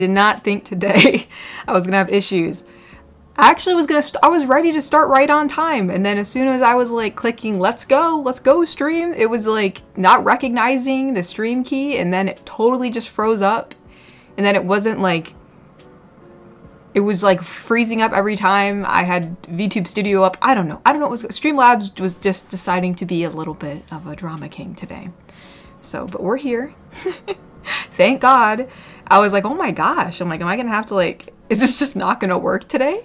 Did not think today I was gonna have issues. I actually was I was ready to start right on time, and then as soon as I was like clicking let's go stream, it was like not recognizing the stream key, and then it totally just froze up, and then it wasn't like, it was like freezing up every time I had VTube Studio up. I don't know what was, Streamlabs was just deciding to be a little bit of a drama king today. So, but we're here. Thank God. I was like, oh my gosh, I'm like, am I gonna have to like, is this just not gonna work today?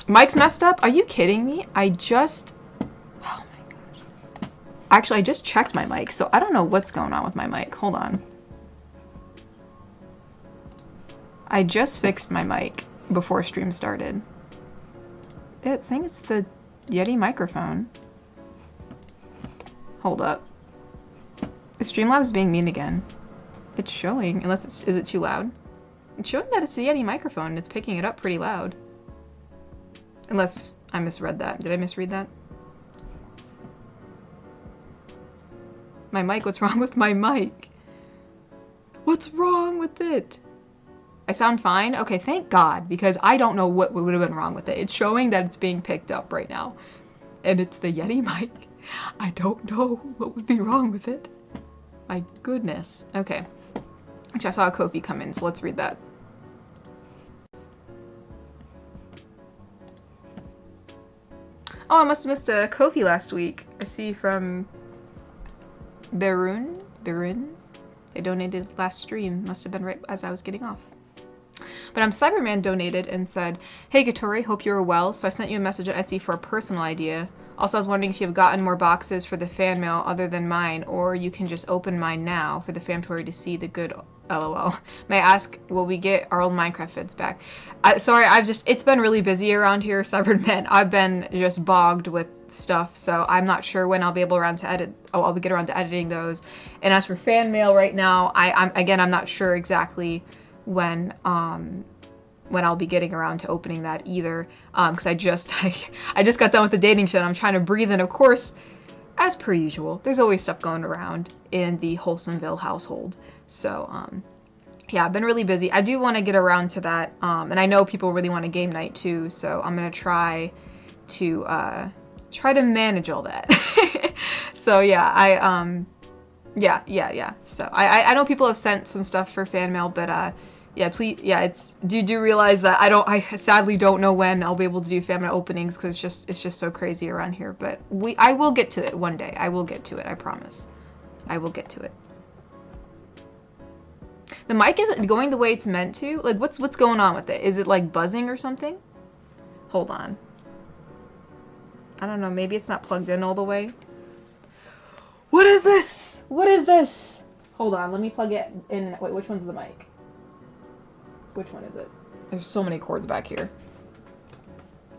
Mic's messed up? Are you kidding me? Oh my gosh. Actually, I just checked my mic, so I don't know what's going on with my mic. Hold on. I just fixed my mic before stream started. It's saying it's the Yeti microphone. Hold up. The Streamlabs being mean again. It's showing, unless it's, is it too loud? It's showing that it's the Yeti microphone and it's picking it up pretty loud. Unless I misread that. Did I misread that? My mic, what's wrong with my mic? What's wrong with it? I sound fine? Okay, thank God, because I don't know what would have been wrong with it. It's showing that it's being picked up right now. And it's the Yeti mic. I don't know what would be wrong with it. My goodness. Okay. Actually, I saw a Kofi come in, so let's read that. Oh, I must have missed a Kofi last week. I see from Berun. They donated last stream. Must have been right as I was getting off. But Cyberman donated and said, "Hey Gatori, hope you're well. So I sent you a message on Etsy for a personal idea. Also, I was wondering if you've gotten more boxes for the fan mail other than mine, or you can just open mine now for the famtory to see the good LOL. May I ask, will we get our old Minecraft vids back?" Sorry, it's been really busy around here, Cyberman. I've been just bogged with stuff, so I'm not sure when I'll be able around to edit. Oh, I'll get around to editing those. And as for fan mail right now, I'm not sure exactly when I'll be getting around to opening that either, because I just got done with the dating show and I'm trying to breathe, and of course, as per usual, there's always stuff going around in the Wholesomeville household. So yeah, I've been really busy. I do want to get around to that, and I know people really want a game night too, so I'm gonna try to manage all that. So yeah, yeah. So I know people have sent some stuff for fan mail, but yeah, please, yeah, do realize that I sadly don't know when I'll be able to do fan mail openings, because it's just so crazy around here. But I will get to it one day. I will get to it. I promise. I will get to it. The mic isn't going the way it's meant to. Like, what's going on with it? Is it like buzzing or something? Hold on. I don't know. Maybe it's not plugged in all the way. What is this? What is this? Hold on. Let me plug it in. Wait, which one's the mic? Which one is it? There's so many cords back here.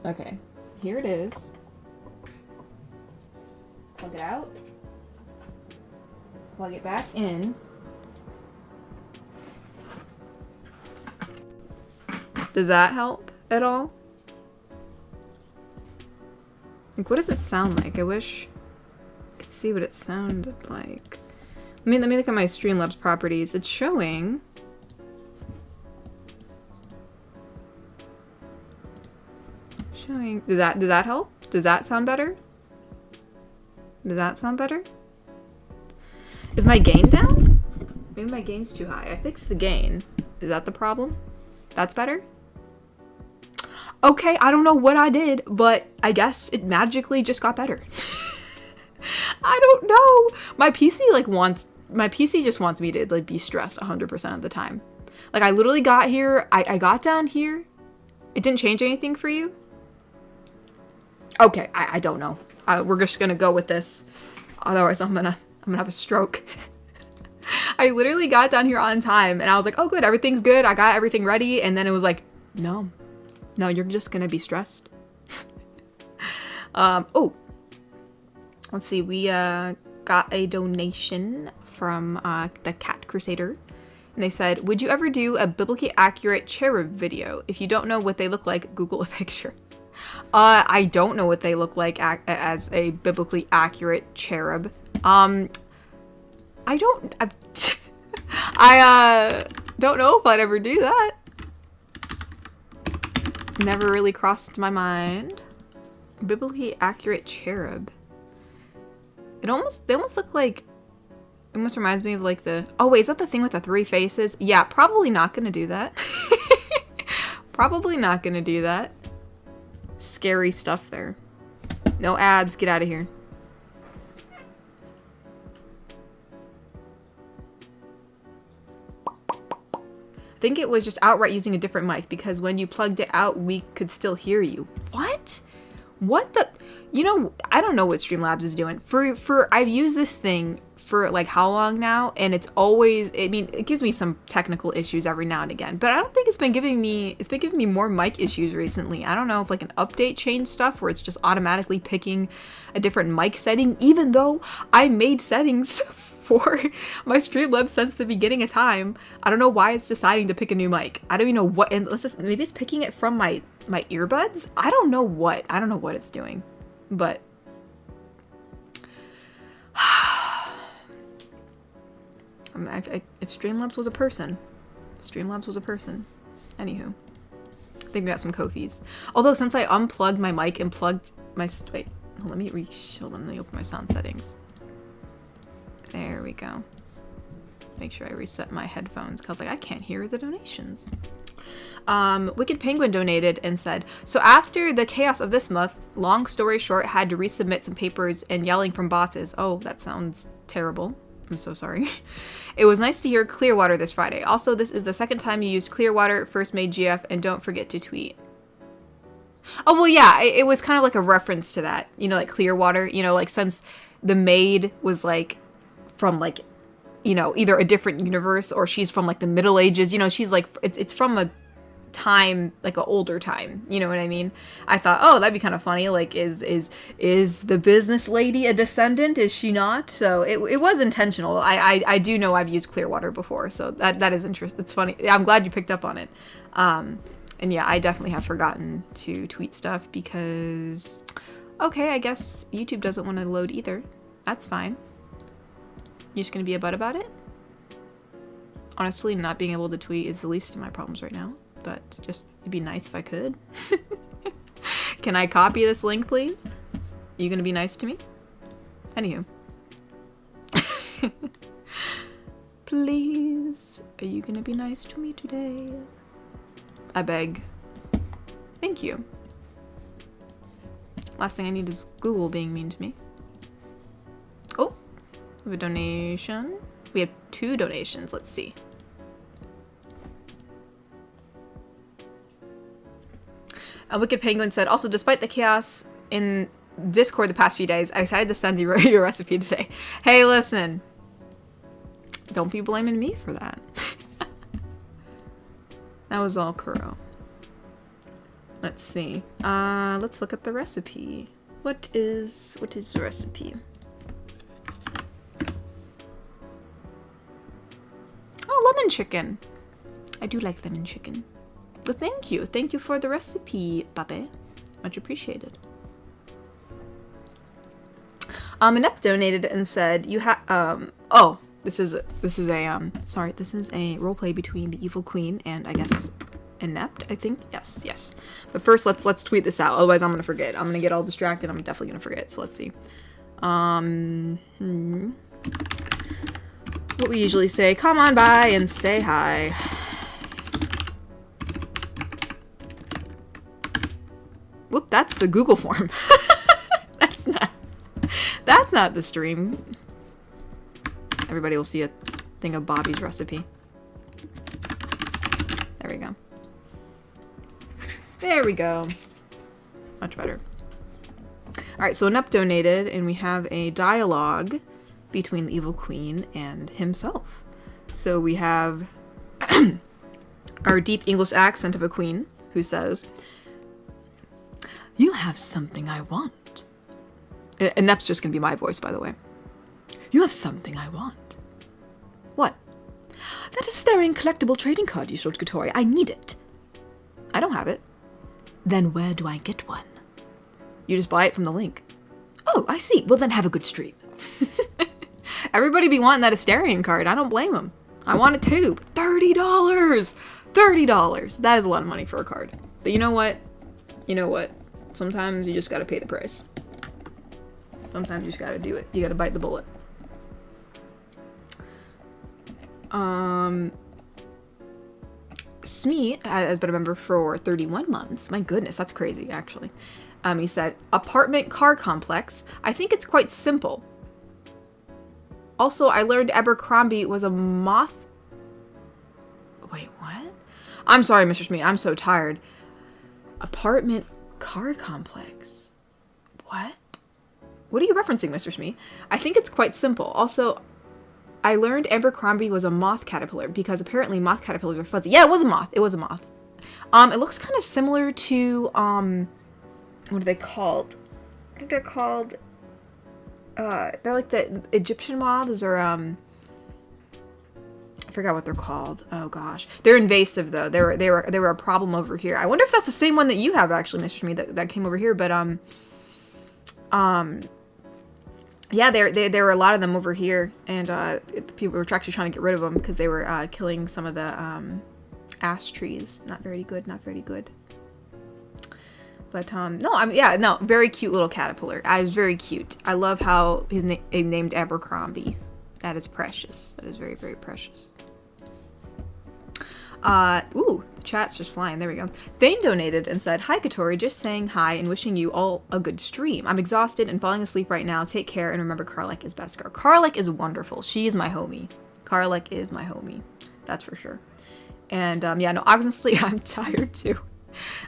Okay, here it is. Plug it out. Plug it back in. Does that help at all? Like, what does it sound like? I wish I could see what it sounded like. Let me look at my Streamlabs properties. It's showing. Does that help? Does that sound better? Does that sound better? Is my gain down? Maybe my gain's too high. I fixed the gain. Is that the problem? That's better? Okay, I don't know what I did, but I guess it magically just got better. I don't know. My PC just wants me to like be stressed 100% of the time. Like, I literally got here, I got down here. It didn't change anything for you? Okay, I don't know. We're just gonna go with this. Otherwise, I'm gonna have a stroke. I literally got down here on time, and I was like, oh good, everything's good. I got everything ready, and then it was like, no, you're just gonna be stressed. Oh, let's see. We got a donation from the Cat Crusader, and they said, "Would you ever do a biblically accurate cherub video? If you don't know what they look like, Google a picture." I don't know what they look like as a biblically accurate cherub. I don't... I don't know if I'd ever do that. Never really crossed my mind. Biblically accurate cherub. They almost look like, it almost reminds me of like the, oh wait, is that the thing with the 3 faces? Yeah, probably not gonna do that. Probably not gonna do that. Scary stuff there. No ads, get out of here. I think it was just outright using a different mic because when you plugged it out, we could still hear you. What? What the? You know, I don't know what Streamlabs is doing. I've used this thing for like how long now, and it's always, I mean, it gives me some technical issues every now and again, but I don't think it's been giving me more mic issues recently. I don't know if like an update changed stuff where it's just automatically picking a different mic setting, even though I made settings for my Streamlabs since the beginning of time. I don't know why it's deciding to pick a new mic. I don't even know what, and maybe it's picking it from my earbuds. I don't know what it's doing, but if Streamlabs was a person, Anywho, I think we got some Kofis. Although since I unplugged my mic and plugged my, wait, let me open my sound settings. There we go. Make sure I reset my headphones because like I can't hear the donations. Wicked Penguin donated and said, so after the chaos of this month, long story short, had to resubmit some papers and yelling from bosses. Oh, that sounds terrible. I'm so sorry. It was nice to hear Clearwater this Friday. Also, this is the second time you used Clearwater, first made GF, and don't forget to tweet. Oh, well, yeah, it was kind of like a reference to that. You know, like Clearwater, you know, like since the maid was like from like, you know, either a different universe or she's from like the Middle Ages, you know, she's like, it's from a time, like an older time, you know what I mean? I thought, oh, that'd be kind of funny, like is the business lady a descendant? Is she not? So it was intentional. I do know I've used Clearwater before, so that is interesting. It's funny. I'm glad you picked up on it. And yeah, I definitely have forgotten to tweet stuff because, okay, I guess YouTube doesn't want to load either. That's fine. You're just gonna be a butt about it? Honestly, not being able to tweet is the least of my problems right now, but just, it'd be nice if I could. Can I copy this link, please? You gonna be nice to me? Anywho. Please, are you gonna be nice to me today? I beg. Thank you. Last thing I need is Google being mean to me. Oh, we have a donation. We have 2 donations. Let's see. A Wicked Penguin said, also, despite the chaos in Discord the past few days, I decided to send you your recipe today. Hey, listen. Don't be blaming me for that. That was all Kuro. Let's see. Let's look at the recipe. What is the recipe? Oh, lemon chicken. I do like lemon chicken. Well, thank you. Thank you for the recipe, Babe. Much appreciated. Inept donated and said, you have, oh, this is a roleplay between the Evil Queen and, I guess, Inept, I think? Yes. But first, let's tweet this out, otherwise I'm gonna forget. I'm gonna get all distracted, I'm definitely gonna forget, so let's see. What we usually say, come on by and say hi. Whoop, that's the Google form. That's not the stream. Everybody will see a thing of Bobby's recipe. There we go. There we go. Much better. Alright, so Inept donated, and we have a dialogue between the Evil Queen and himself. So we have our deep English accent of a queen who says, "You have something I want." Inept's just gonna be my voice, by the way. "You have something I want." "What?" "That Astarian collectible trading card you showed Kotori. I need it." "I don't have it." "Then where do I get one?" "You just buy it from the link." "Oh, I see. Well, then have a good stream." Everybody be wanting that Astarian card. I don't blame them. I want it too. $30! $30! That is a lot of money for a card. But you know what? You know what? Sometimes you just gotta pay the price. Sometimes you just gotta do it. You gotta bite the bullet. Smee has been a member for 31 months. My goodness, that's crazy, actually. He said, apartment car complex. I think it's quite simple. Also, I learned Abercrombie was a moth. Wait, what? I'm sorry, Mr. Smee. I'm so tired. Apartment car complex. What? What are you referencing, Mr. Smee? I think it's quite simple. Also, I learned Abercrombie was a moth caterpillar because apparently moth caterpillars are fuzzy. Yeah, it was a moth. It was a moth. It looks kind of similar to, what are they called? I think they're called, they're like the Egyptian moths or, I forgot what they're called. Oh gosh. They're invasive though. They were a problem over here. I wonder if that's the same one that you have actually, Mr. Smee, that came over here, but, yeah, there were a lot of them over here, and people were actually trying to get rid of them because they were killing some of the ash trees. Not very good, not very good. But no, very cute little caterpillar. I was very cute. I love how he's named Abercrombie. That is precious. That is very, very precious. Ooh, the chat's just flying. There we go. Thane donated and said, hi, Katori, just saying hi and wishing you all a good stream. I'm exhausted and falling asleep right now. Take care and remember Karlek is best girl. Karlek is wonderful. She is my homie. Karlek is my homie. That's for sure. And, yeah, no, honestly, I'm tired too.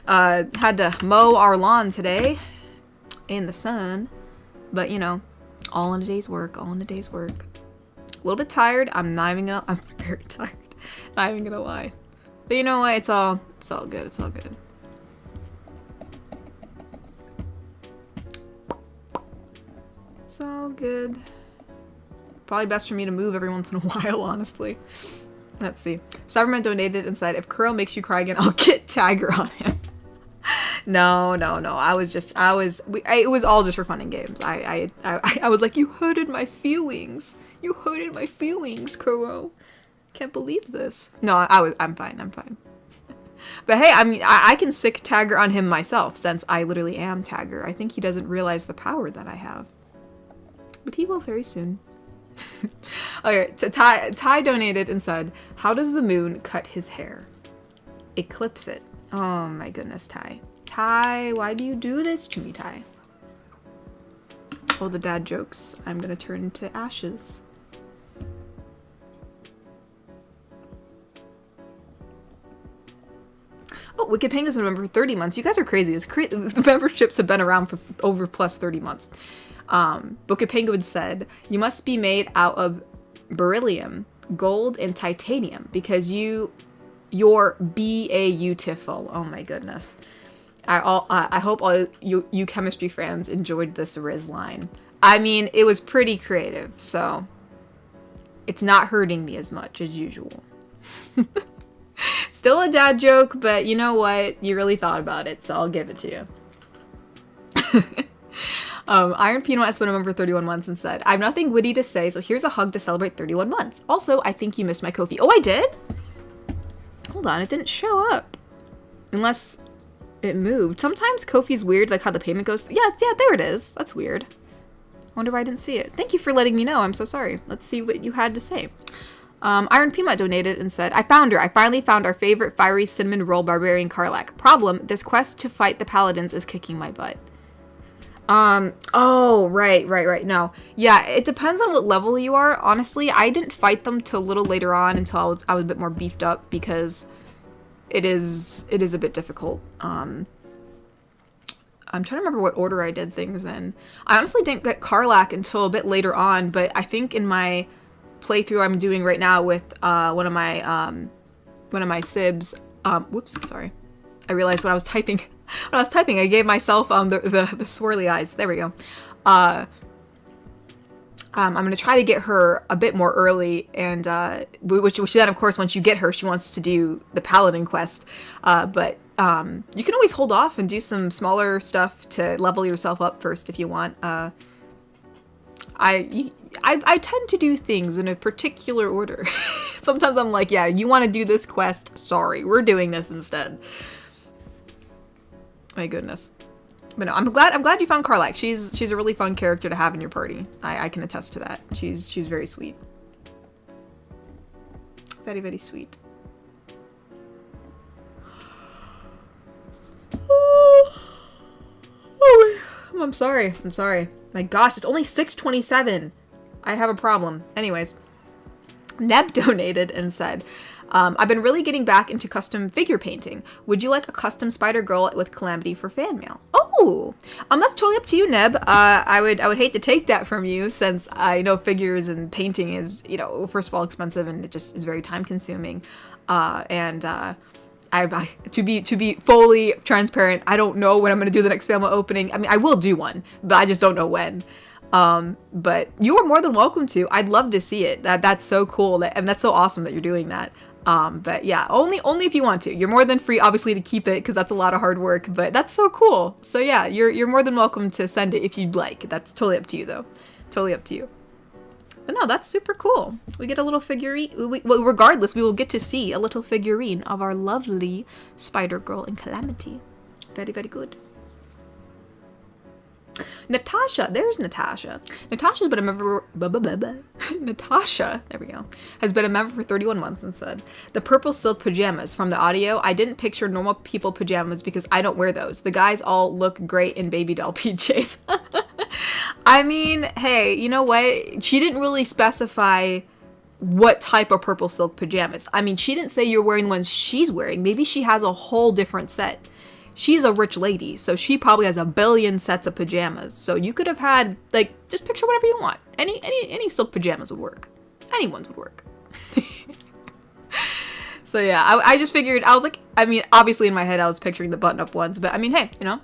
Had to mow our lawn today in the sun. But, you know, all in a day's work. All in a day's work. A little bit tired. I'm very tired. Not even gonna lie. But you know what? It's all good. It's all good. It's all good. Probably best for me to move every once in a while, honestly. Let's see. Cyberman donated and said, if Kuro makes you cry again, I'll get Tagger on him. No. It was all just for fun and games. I was like, you hurted my feelings. You hurted my feelings, Kuro. Can't believe this. No, I'm fine. But hey, I mean, I can sick Tagger on him myself, since I literally am Tagger. I think he doesn't realize the power that I have. But he will very soon. Okay, Ty donated and said, how does the moon cut his hair? Eclipse it. Oh my goodness, Ty. Ty, why do you do this to me, Ty? All the dad jokes, I'm gonna turn into ashes. Oh, Wicked Penguin's been a member for 30 months. You guys are crazy. The memberships have been around for over plus 30 months. Wicked Penguin said, you must be made out of beryllium, gold, and titanium because you're beautiful. Oh my goodness. I hope all you chemistry fans enjoyed this Riz line. I mean, it was pretty creative, so it's not hurting me as much as usual. Still a dad joke, but you know what? You really thought about it, so I'll give it to you. Iron Peanut has been a member for 31 months and said, I have nothing witty to say, so here's a hug to celebrate 31 months. Also, I think you missed my Kofi. Oh, I did? Hold on, it didn't show up. Unless it moved. Sometimes Kofi's weird, like how the payment goes. Yeah, there it is. That's weird. I wonder why I didn't see it. Thank you for letting me know. I'm so sorry. Let's see what you had to say. Iron Peanut donated and said, I found her. I finally found our favorite fiery cinnamon roll barbarian Karlak. Problem, this quest to fight the paladins is kicking my butt. Oh, right. No. Yeah, it depends on what level you are. Honestly, I didn't fight them till a little later on until I was a bit more beefed up because it is a bit difficult. I'm trying to remember what order I did things in. I honestly didn't get Karlak until a bit later on, but I think in my playthrough I'm doing right now with one of my sibs. Whoops, sorry. I realized when I was typing, I gave myself the swirly eyes. There we go. I'm gonna try to get her a bit more early, and which then of course once you get her, she wants to do the paladin quest. But you can always hold off and do some smaller stuff to level yourself up first if you want. I tend to do things in a particular order. Sometimes I'm like, yeah, you want to do this quest? Sorry, we're doing this instead. My goodness. But no, I'm glad you found Karlach. She's a really fun character to have in your party. I can attest to that. She's very sweet. Very, very sweet. Oh, I'm sorry. I'm sorry. My gosh, it's only 6:27. I have a problem. Anyways, Neb donated and said, I've been really getting back into custom figure painting. Would you like a custom Spider Girl with Calamity for fan mail? Oh, that's totally up to you, Neb. I would hate to take that from you, since I know figures and painting is, you know, first of all expensive, and it just is very time consuming. I to be fully transparent, I don't know when I'm gonna do the next fan mail opening. I mean, I will do one, but I just don't know when. But you are more than welcome to. I'd love to see it. That's so cool, and that's so awesome that you're doing that. But yeah, only if you want to. You're more than free, obviously, to keep it, because that's a lot of hard work, but that's so cool. So yeah, you're more than welcome to send it if you'd like. That's totally up to you, though. Totally up to you. But no, that's super cool. We get a little figurine. Well, regardless, we will get to see a little figurine of our lovely Spider Girl in Calamity. Very, very good. Natasha, there's Natasha. Natasha's been a member. Natasha, there we go, has been a member for 31 months and said, the purple silk pajamas from the audio. I didn't picture normal people pajamas because I don't wear those. The guys all look great in baby doll PJs. I mean, hey, you know what? She didn't really specify what type of purple silk pajamas. I mean, she didn't say you're wearing the ones she's wearing. Maybe she has a whole different set. She's a rich lady, so she probably has a billion sets of pajamas. So you could have had, like, just picture whatever you want. Any silk pajamas would work. Anyone's would work. So yeah, I just figured, I was like, I mean, obviously in my head I was picturing the button-up ones, but I mean, hey, you know,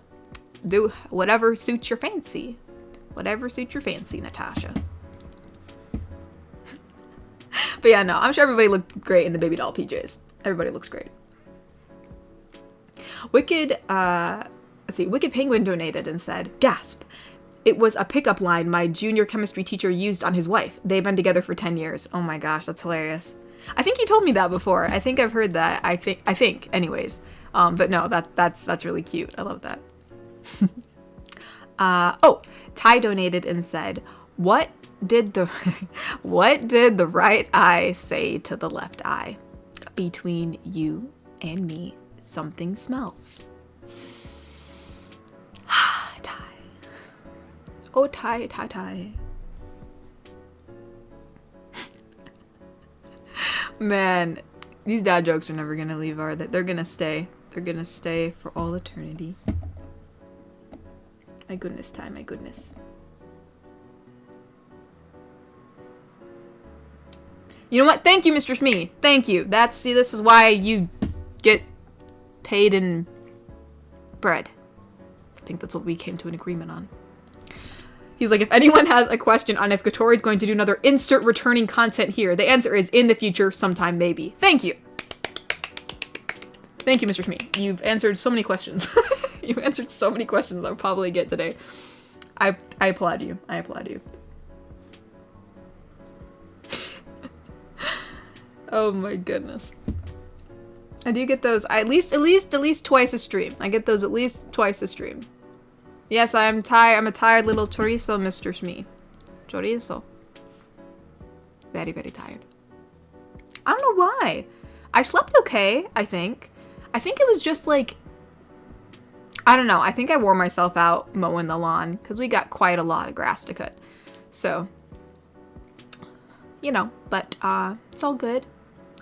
do whatever suits your fancy. Whatever suits your fancy, Natasha. But yeah, no, I'm sure everybody looked great in the baby doll PJs. Everybody looks great. Wicked Penguin donated and said, gasp, it was a pickup line my junior chemistry teacher used on his wife. They've been together for 10 years. Oh my gosh, that's hilarious. I think you told me that before. I think I've heard that. I think anyways. But no, that's really cute. I love that. Ty donated and said, what did the right eye say to the left eye? Between you and me, something smells. Ty. Oh, Ty. Man, these dad jokes are never gonna leave, are they? They're gonna stay. They're gonna stay for all eternity. My goodness, Ty, my goodness. You know what? Thank you, Mr. Smee. Thank you. See, this is why you get paid in bread. I think that's what we came to an agreement on. He's like, if anyone has a question on if Gatori's going to do another insert returning content here, the answer is in the future, sometime maybe. Thank you. Thank you, Mr. Smee. You've answered so many questions. You've answered so many questions I'll probably get today. I applaud you. I applaud you. Oh my goodness. I do get those at least twice a stream. I get those at least twice a stream. Yes, I'm tired. I'm a tired little chorizo, Mr. Smee. Chorizo. Very, very tired. I don't know why. I slept okay, I think. I think it was just like, I don't know. I think I wore myself out mowing the lawn because we got quite a lot of grass to cut. So, you know, but it's all good.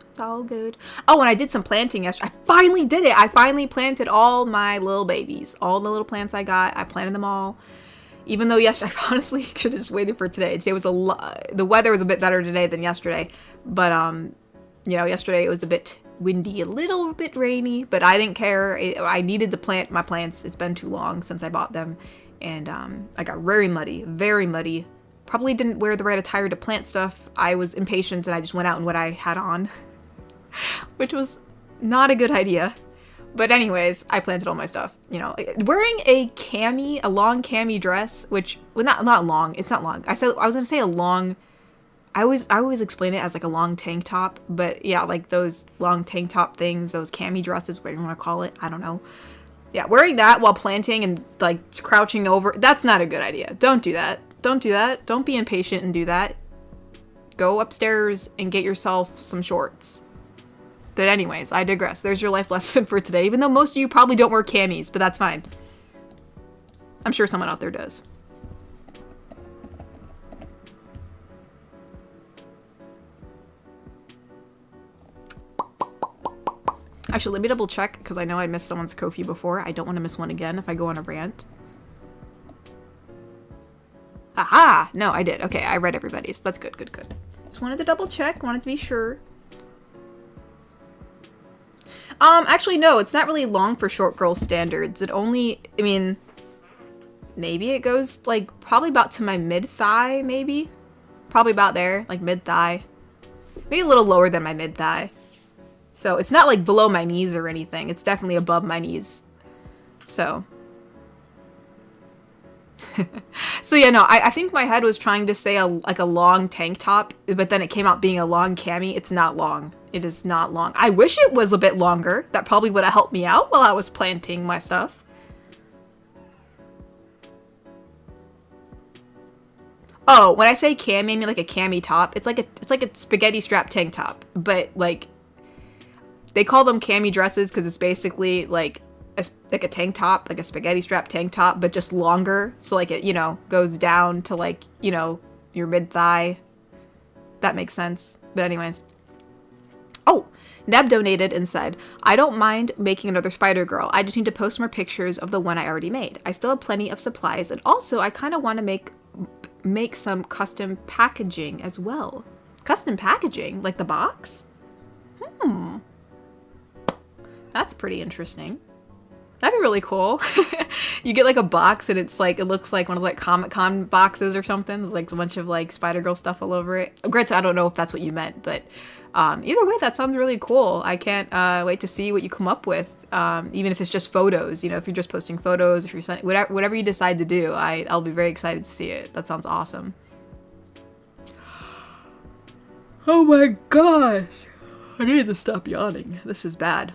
It's all good. Oh, and I did some planting yesterday. I finally did it. I finally planted all my little babies. All the little plants I got, I planted them all. Even though, yes, I honestly should have just waited for today. Today was the weather was a bit better today than yesterday. But, you know, yesterday it was a bit windy, a little bit rainy, but I didn't care. I needed to plant my plants. It's been too long since I bought them. And I got very muddy, very muddy. Probably didn't wear the right attire to plant stuff. I was impatient and I just went out in what I had on. Which was not a good idea. But anyways, I planted all my stuff. You know, wearing a long cami dress, which, well, not long. It's not long. I was gonna say a long I always explain it as like a long tank top, but yeah, like those long tank top things, those cami dresses, whatever you want to call it, I don't know. Yeah, wearing that while planting and like crouching over, that's not a good idea. Don't do that. Don't do that. Don't be impatient and do that. Go upstairs and get yourself some shorts. But anyways, I digress. There's your life lesson for today, even though most of you probably don't wear camis, but that's fine. I'm sure someone out there does. Actually, let me double check, because I know I missed someone's Kofi before. I don't want to miss one again if I go on a rant. Aha! No, I did. Okay, I read everybody's. That's good, good, good. Just wanted to double check, wanted to be sure. Actually, no, it's not really long for short girl standards. It only, I mean, maybe it goes, like, probably about to my mid-thigh, maybe? Probably about there, like mid-thigh. Maybe a little lower than my mid-thigh. So, it's not, like, below my knees or anything. It's definitely above my knees. So. So, yeah, no, I think my head was trying to say, like, a long tank top, but then it came out being a long cami. It's not long. It is not long. I wish it was a bit longer. That probably would have helped me out while I was planting my stuff. Oh, when I say cami, I mean like a cami top. It's like a spaghetti strap tank top, but like they call them cami dresses because it's basically like a tank top, like a spaghetti strap tank top, but just longer. So like it, you know, goes down to like, you know, your mid thigh. That makes sense. But anyways. Oh, Neb donated and said, I don't mind making another Spider Girl. I just need to post more pictures of the one I already made. I still have plenty of supplies, and also I kind of want to make some custom packaging as well. Custom packaging? Like the box? That's pretty interesting. That'd be really cool. You get like a box and it's like, it looks like one of like Comic-Con boxes or something. There's like a bunch of like Spider-Girl stuff all over it. Granted, I don't know if that's what you meant, but either way, that sounds really cool. I can't wait to see what you come up with. Even if it's just photos, you know, if you're just posting photos, if you're sending, whatever you decide to do, I'll be very excited to see it. That sounds awesome. Oh my gosh. I need to stop yawning. This is bad.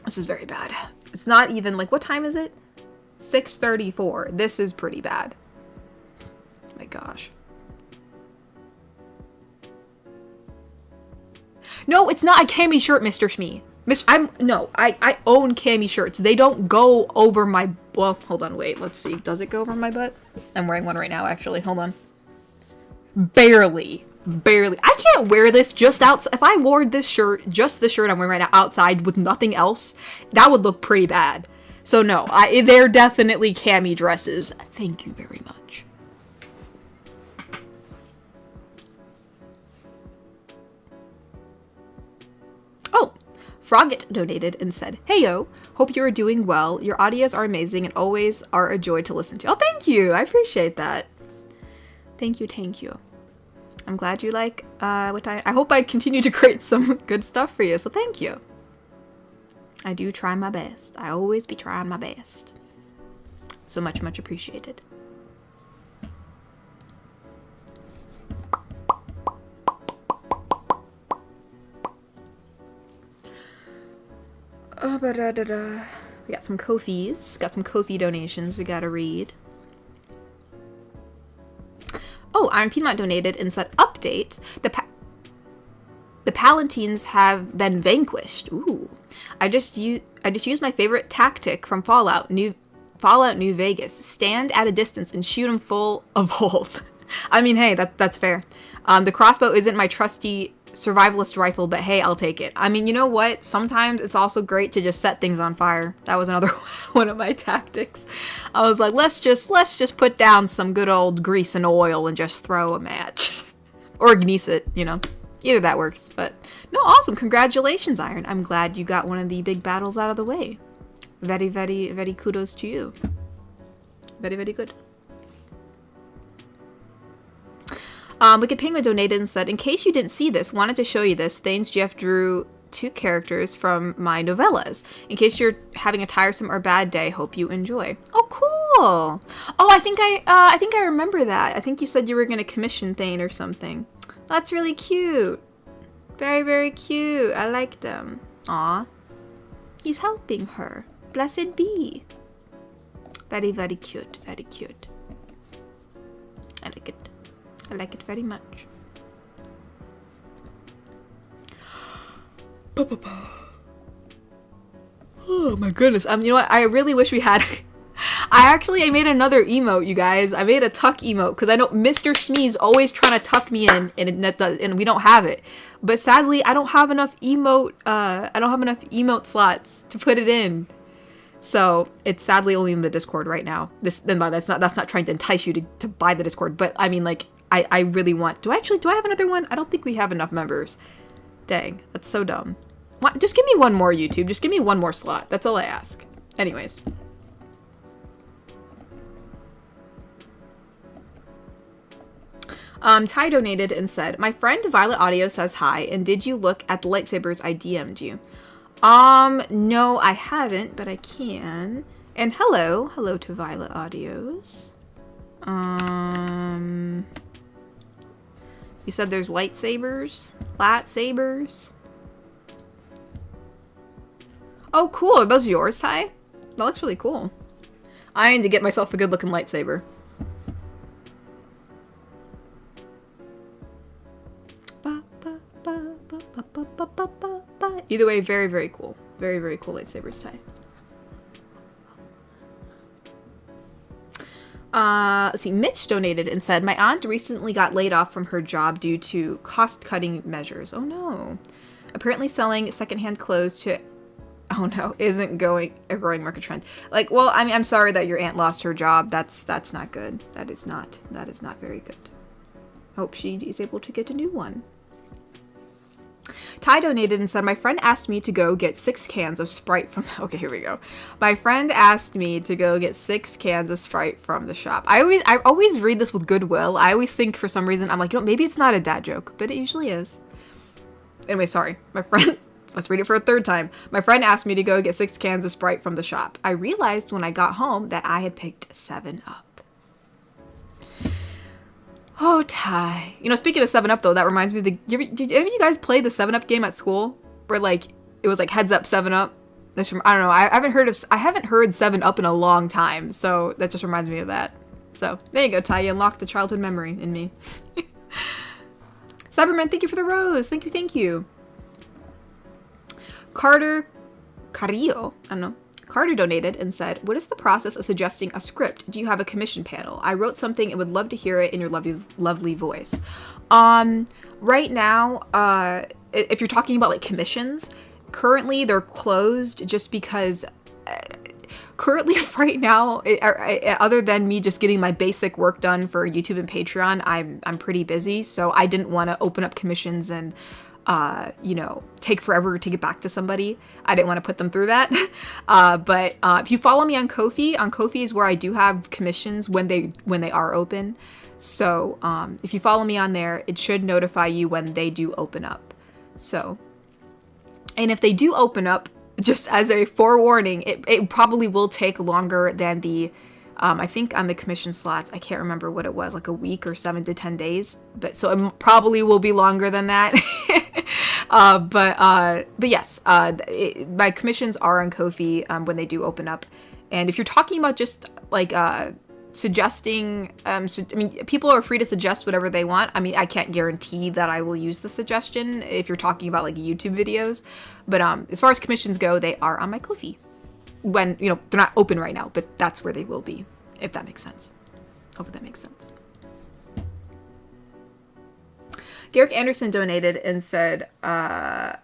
This is very bad. It's not even, like, what time is it? 6:34. This is pretty bad. Oh my gosh. No, it's not a cami shirt, Mr. Shmee. I own cami shirts. They don't go over my, well, hold on, wait, let's see. Does it go over my butt? I'm wearing one right now, actually. Hold on. Barely. I can't wear this just outside. If I wore this shirt, just the shirt I'm wearing right now, outside with nothing else, that would look pretty bad. So no, they're definitely cami dresses. Thank you very much. Oh, Frogget donated and said, "Hey yo, hope you are doing well. Your audios are amazing and always are a joy to listen to." Oh, thank you. I appreciate that. Thank you. I'm glad you like what I hope I continue to create some good stuff for you, so thank you. I do try my best. I always be trying my best. So much appreciated. We got some Kofis. Got some Kofi donations we gotta read. Oh, Iron Peanut donated and said, "Update: the Palatines have been vanquished." Ooh, I just used my favorite tactic from Fallout New Vegas: stand at a distance and shoot them full of holes. I mean, hey, that's fair. The crossbow isn't my trusty survivalist rifle, but hey, I'll take it. I mean, you know what? Sometimes it's also great to just set things on fire. That was another one of my tactics. I was like, let's just put down some good old grease and oil and just throw a match. Or grease it, you know. Either that works. But no, awesome. Congratulations, Iron. I'm glad you got one of the big battles out of the way. Very, very, very kudos to you. Very, very good. Wicked Penguin donated and said, "In case you didn't see this, wanted to show you this. Thanes Jeff drew 2 characters from my novellas. In case you're having a tiresome or bad day, hope you enjoy." Oh, Oh, I think I remember that. I think you said you were gonna commission Thane or something. That's really cute. Very, very cute. I liked him. Aw. He's helping her. Blessed be. Very, very cute. Very cute. I like it. I like it very much. Oh my goodness. You know what? I really wish we had... I made another emote, you guys. I made a tuck emote because I know Mr. Smee's always trying to tuck me in, and we don't have it. But sadly, I don't have enough emote slots to put it in. So it's sadly only in the Discord right now. That's not trying to entice you to buy the Discord, but I mean, like, I really want. Do I have another one? I don't think we have enough members. Dang, that's so dumb. Just give me one more, YouTube. Just give me one more slot. That's all I ask. Anyways. Ty donated and said, my friend Violet Audio says hi, and did you look at the lightsabers I DM'd you? No, I haven't, but I can. And hello to Violet Audios. You said there's lightsabers? Oh, cool. Are those yours, Ty? That looks really cool. I need to get myself a good-looking lightsaber. Either way, very, very cool. Very, very cool lightsabers, Ty. Let's see. Mitch donated and said, my aunt recently got laid off from her job due to cost-cutting measures. Oh, no. Apparently selling secondhand clothes to... Oh, no. Isn't a growing market trend. Like, well, I mean, I'm sorry that your aunt lost her job. That's not good. That is not very good. Hope she is able to get a new one. Ty donated and said, my friend asked me to go get 6 cans of Sprite from... Okay, here we go. My friend asked me to go get 6 cans of Sprite from the shop. I always read this with goodwill. I always think for some reason, I'm like, you know, maybe it's not a dad joke, but it usually is. Anyway, sorry. My friend... Let's read it for a third time. My friend asked me to go get 6 cans of Sprite from the shop. I realized when I got home that I had picked 7-Up. Oh, Ty. You know, speaking of 7-Up, though, that reminds me of did any of you guys play the 7-Up game at school? Where, like, it was like heads up 7-Up? I don't know. I haven't heard 7-Up in a long time, so that just reminds me of that. So, there you go, Ty. You unlocked a childhood memory in me. Cyberman, thank you for the rose. Thank you. Carter donated and said, what is the process of suggesting a script? Do you have a commission panel? I wrote something and would love to hear it in your lovely voice. Right now, if you're talking about like commissions, currently they're closed just because currently right now, other than me just getting my basic work done for YouTube and Patreon, I'm pretty busy. So I didn't want to open up commissions and you know, take forever to get back to somebody. I didn't want to put them through that. But if you follow me on Kofi is where I do have commissions when they are open. So if you follow me on there, it should notify you when they do open up. So, and if they do open up, just as a forewarning, it probably will take longer than the I think on the commission slots, I can't remember what it was, like a week or 7 to 10 days. But so it probably will be longer than that. But yes, my commissions are on Kofi when they do open up. And if you're talking about just like suggesting, I mean, people are free to suggest whatever they want. I mean, I can't guarantee that I will use the suggestion if you're talking about like YouTube videos. But as far as commissions go, they are on my Kofi. When, you know, they're not open right now, but that's where they will be, if that makes sense. Hope that makes sense. Garrick Anderson donated and said, that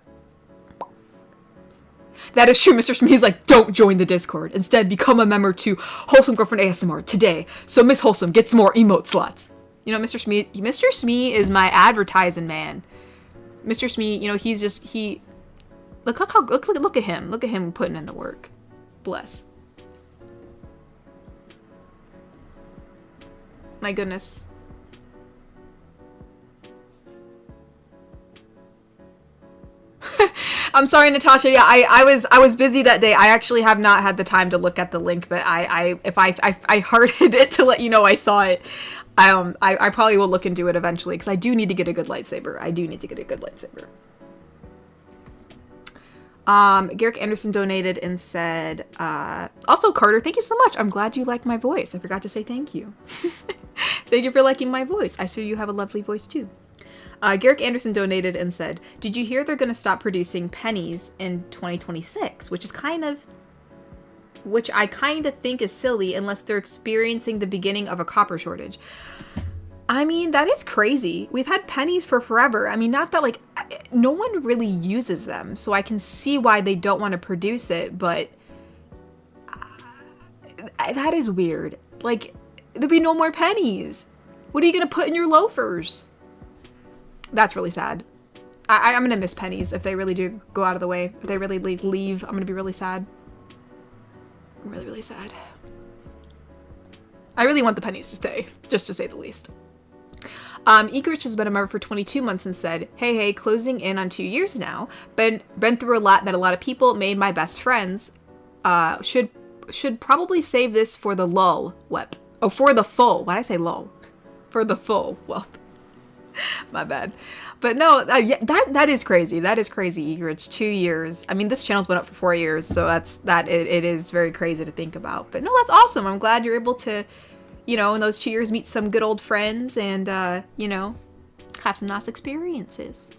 is true, Mr. Smee like, don't join the Discord. Instead, become a member to Wholesome Girlfriend ASMR today, so Miss Wholesome gets more emote slots. You know, Mr. Smee is my advertising man. Mr. Smee, you know, he's just, look at him. Look at him putting in the work. Bless. My goodness. I'm sorry, Natasha. Yeah, I was busy that day. I actually have not had the time to look at the link, but I hearted it to let you know I saw it. I probably will look into it eventually because I do need to get a good lightsaber. I do need to get a good lightsaber. Garrick Anderson donated and said, also Carter, thank you so much. I'm glad you like my voice. I forgot to say thank you. Thank you for liking my voice. I see you have a lovely voice too. Garrick Anderson donated and said, did you hear they're going to stop producing pennies in 2026? Which I kind of think is silly unless they're experiencing the beginning of a copper shortage. I mean, that is crazy. We've had pennies for forever. I mean, not that, like, no one really uses them, so I can see why they don't want to produce it, but that is weird. Like, there'd be no more pennies. What are you going to put in your loafers? That's really sad. I'm going to miss pennies if they really do go out of the way. If they really leave, I'm going to be really sad. I'm really, really sad. I really want the pennies to stay, just to say the least. Egrich has been a member for 22 months and said, hey, closing in on 2 years now. Been through a lot, met a lot of people, made my best friends. Should probably save this for the lull wep. Oh, for the full. Why'd I say lull? For the full wep. My bad. But no, yeah, that is crazy. That is crazy, Egrich. 2 years. I mean, this channel's been up for 4 years, so it is very crazy to think about. But no, that's awesome. I'm glad you're able to, you know, in those 2 years, meet some good old friends and, you know, have some nice experiences.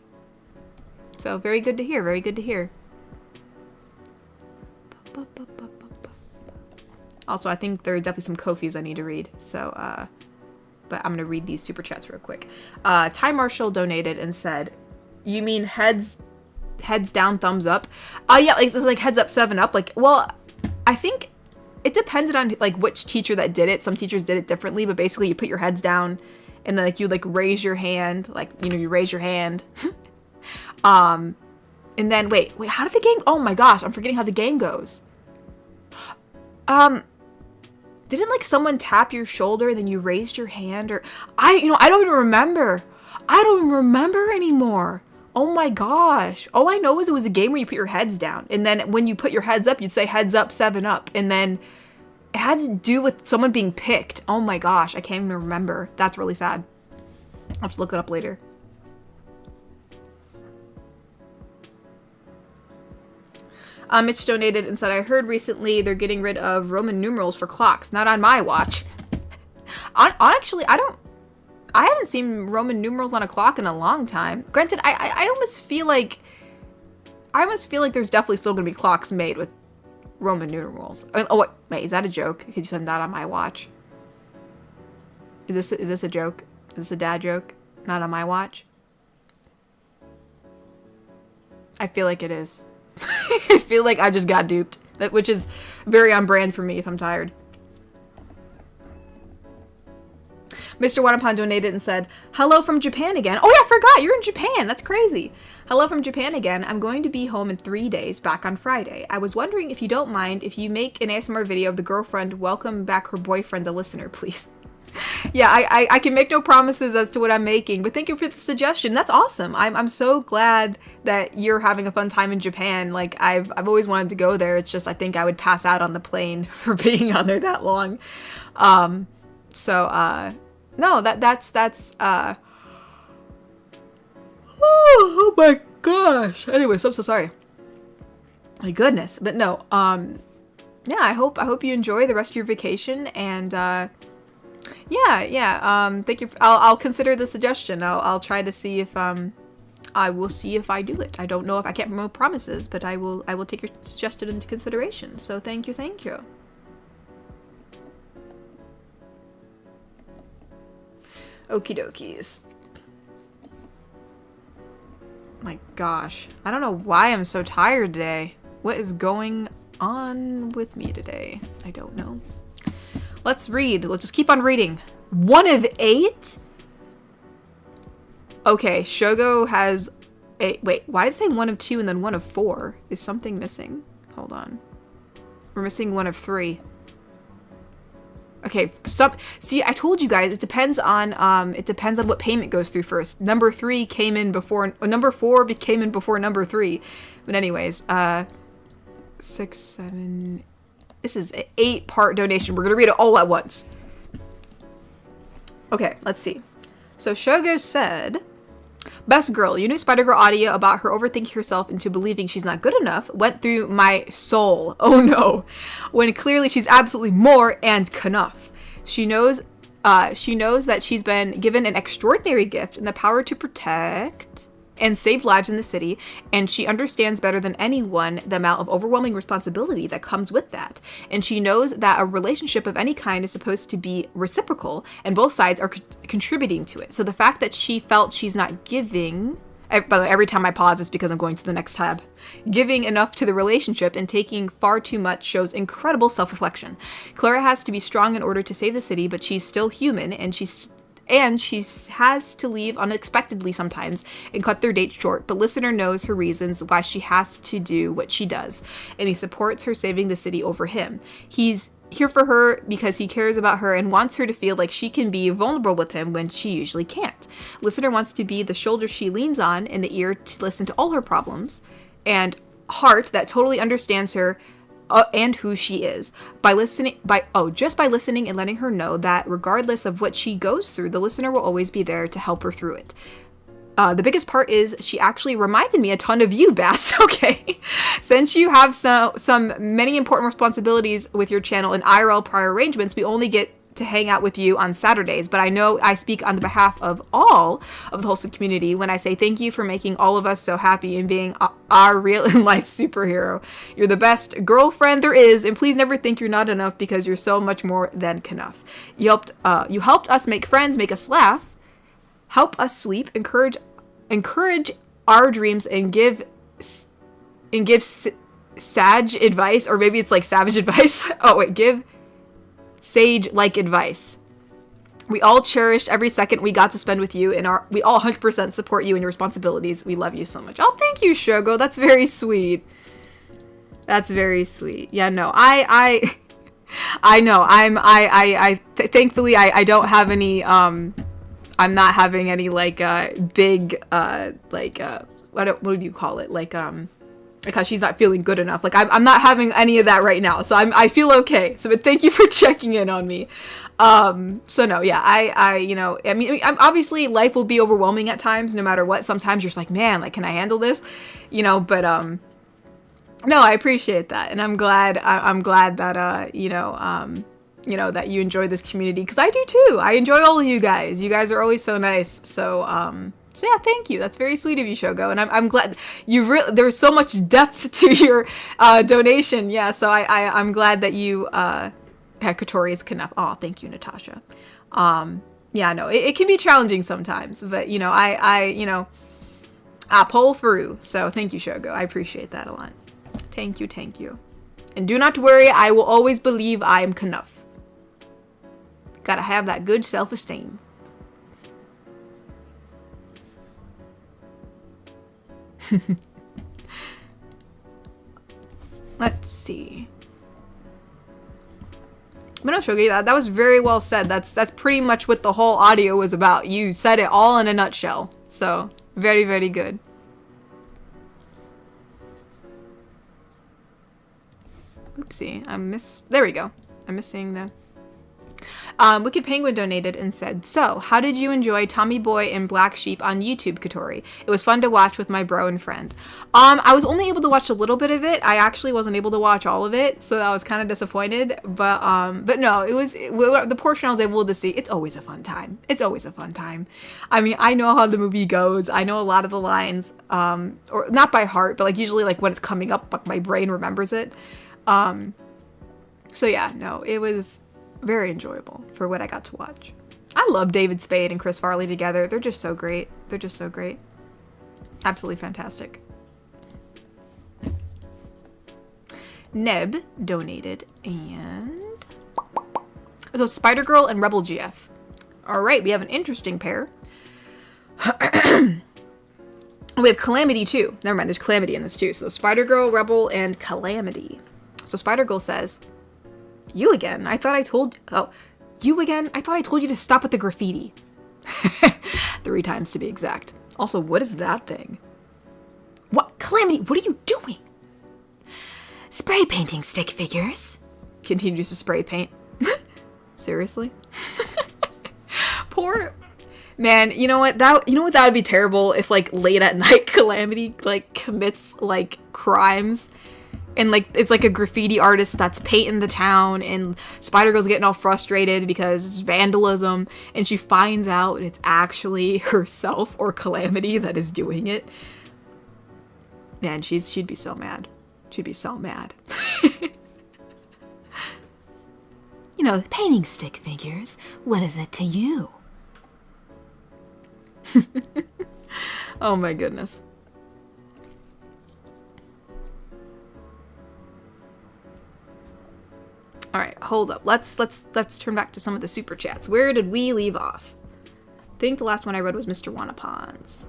So very good to hear. Very good to hear. Also, I think there are definitely some Kofis I need to read. So, but I'm going to read these super chats real quick. Ty Marshall donated and said, you mean heads down, thumbs up? Yeah, it's like heads up, 7 up. Like, well, I think it depended on like which teacher that did it. Some teachers did it differently, but basically you put your heads down and then like you like raise your hand, like, you know, you raise your hand. And then wait, how did the game? Oh my gosh, I'm forgetting how the game goes. Didn't like someone tap your shoulder and then you raised your hand, or I don't even remember. I don't even remember anymore. Oh my gosh. All I know is it was a game where you put your heads down, and then when you put your heads up, you'd say heads up, 7 up, and then it had to do with someone being picked. Oh my gosh, I can't even remember. That's really sad. I'll have to look it up later. Mitch donated and said, I heard recently they're getting rid of Roman numerals for clocks. Not on my watch. Actually, I haven't seen Roman numerals on a clock in a long time. Granted, I almost feel like there's definitely still going to be clocks made with Roman numerals. Oh, wait, is that a joke? Could you send that on my watch? Is this a joke? Is this a dad joke? Not on my watch? I feel like it is. I feel like I just got duped, which is very on brand for me if I'm tired. Mr. Wanapan donated and said, hello from Japan again. Oh yeah, I forgot, you're in Japan. That's crazy. Hello from Japan again. I'm going to be home in 3 days, back on Friday. I was wondering if you don't mind if you make an ASMR video of the girlfriend welcome back her boyfriend, the listener, please. Yeah, I can make no promises as to what I'm making, but thank you for the suggestion. That's awesome. I'm so glad that you're having a fun time in Japan. Like, I've always wanted to go there. It's just I think I would pass out on the plane for being on there that long. No, that's oh my gosh. Anyways, I'm so sorry. My goodness. But no, yeah, I hope you enjoy the rest of your vacation, and yeah. Thank you. I'll consider the suggestion. I'll try to see if I will see if I do it. I don't know if I can't make promises, but I will take your suggestion into consideration. So thank you. Okie dokies. My gosh, I don't know why I'm so tired today. What is going on with me today? I don't know. Let's read. Let's just keep on reading. 1 of 8? Okay, Shogo has a... Wait, why did it say 1 of 2 and then 1 of 4? Is something missing? Hold on. We're missing 1 of 3. Okay, see, I told you guys, it depends on what payment goes through first. Number 3 came in before, number 4 came in before number 3. But anyways, 6, 7, this is an 8-part donation. We're gonna read it all at once. Okay, let's see. So Shogo said, best girl, you knew Spider-Girl audio about her overthinking herself into believing she's not good enough went through my soul. Oh no. When clearly she's absolutely more and enough. She knows that she's been given an extraordinary gift and the power to protect and save lives in the city, and she understands better than anyone the amount of overwhelming responsibility that comes with that. And she knows that a relationship of any kind is supposed to be reciprocal, and both sides are contributing to it. So the fact that she felt she's not giving, by the way, every time I pause it's because I'm going to the next tab, giving enough to the relationship and taking far too much shows incredible self-reflection. Clara has to be strong in order to save the city, but she's still human, and she has to leave unexpectedly sometimes and cut their date short, but listener knows her reasons why she has to do what she does, and he supports her saving the city over him. He's here for her because he cares about her and wants her to feel like she can be vulnerable with him when she usually can't. Listener wants to be the shoulder she leans on and the ear to listen to all her problems, and heart that totally understands her and who she is. Just by listening and letting her know that regardless of what she goes through, the listener will always be there to help her through it. The biggest part is she actually reminded me a ton of you, Bass. Okay. Since you have some many important responsibilities with your channel and IRL prior arrangements, we only get to hang out with you on Saturdays, but I know I speak on the behalf of all of the Wholesome community when I say thank you for making all of us so happy and being our real-in-life superhero. You're the best girlfriend there is, and please never think you're not enough because you're so much more than enough. You helped us make friends, make us laugh, help us sleep, encourage our dreams, and give sage advice, or maybe it's like savage advice. Oh wait, give sage-like advice. We all cherished every second we got to spend with you, and we all 100% support you and your responsibilities. We love you so much. Oh, thank you, Shogo. That's very sweet. That's very sweet. Yeah, no, I know. Thankfully, I don't have any. I'm not having any like big what do you call it? Because she's not feeling good enough. Like I'm not having any of that right now, so I feel okay. So, but thank you for checking in on me. So no, yeah, I mean, obviously life will be overwhelming at times, no matter what. Sometimes you're just like, man, like, can I handle this? But no, I appreciate that, and I'm glad that that you enjoy this community, because I do too. I enjoy all of you guys. You guys are always so nice. So yeah, thank you. That's very sweet of you, Shogo, and I'm glad there's so much depth to your donation. Yeah, so I'm glad that you Kotori is enough. Oh, thank you, Natasha. Yeah, no, it can be challenging sometimes, but I pull through. So thank you, Shogo. I appreciate that a lot. Thank you. And do not worry, I will always believe I am enough. Gotta have that good self-esteem. Let's see. But no, Shogi, that was very well said. That's pretty much what the whole audio was about. You said it all in a nutshell. So, very, very good. Oopsie, there we go. I'm missing the... Wicked Penguin donated and said, so, how did you enjoy Tommy Boy and Black Sheep on YouTube, Kotori? It was fun to watch with my bro and friend. I was only able to watch a little bit of it. I actually wasn't able to watch all of it, so I was kind of disappointed. But no, the portion I was able to see. It's always a fun time. I mean, I know how the movie goes. I know a lot of the lines, or not by heart, but like usually like when it's coming up, like my brain remembers it. So yeah, no, it was very enjoyable for what I got to watch. I love David Spade and Chris Farley together. They're just so great. Absolutely fantastic. Neb donated, and so Spider-Girl and Rebel GF. Alright, we have an interesting pair. We have Calamity too. Never mind, there's Calamity in this too. So Spider-Girl, Rebel, and Calamity. So Spider-Girl says, you again. I thought I told... Oh, You again? I thought I told you to stop with the graffiti. 3 times to be exact. Also, what is that thing? What? Calamity, what are you doing? Spray painting stick figures. Continues to spray paint. Seriously? Poor... Man, you know what? That would be terrible if, like, late at night Calamity, like, commits, like, crimes. And, like, it's like a graffiti artist that's painting the town, and Spider-Girl's getting all frustrated because it's vandalism, and she finds out it's actually herself or Calamity that is doing it. Man, she'd be so mad. She'd be so mad. You know, painting stick figures, what is it to you? Oh my goodness. All right, hold up. Let's turn back to some of the super chats. Where did we leave off? I think the last one I read was Mr. Wannapon's.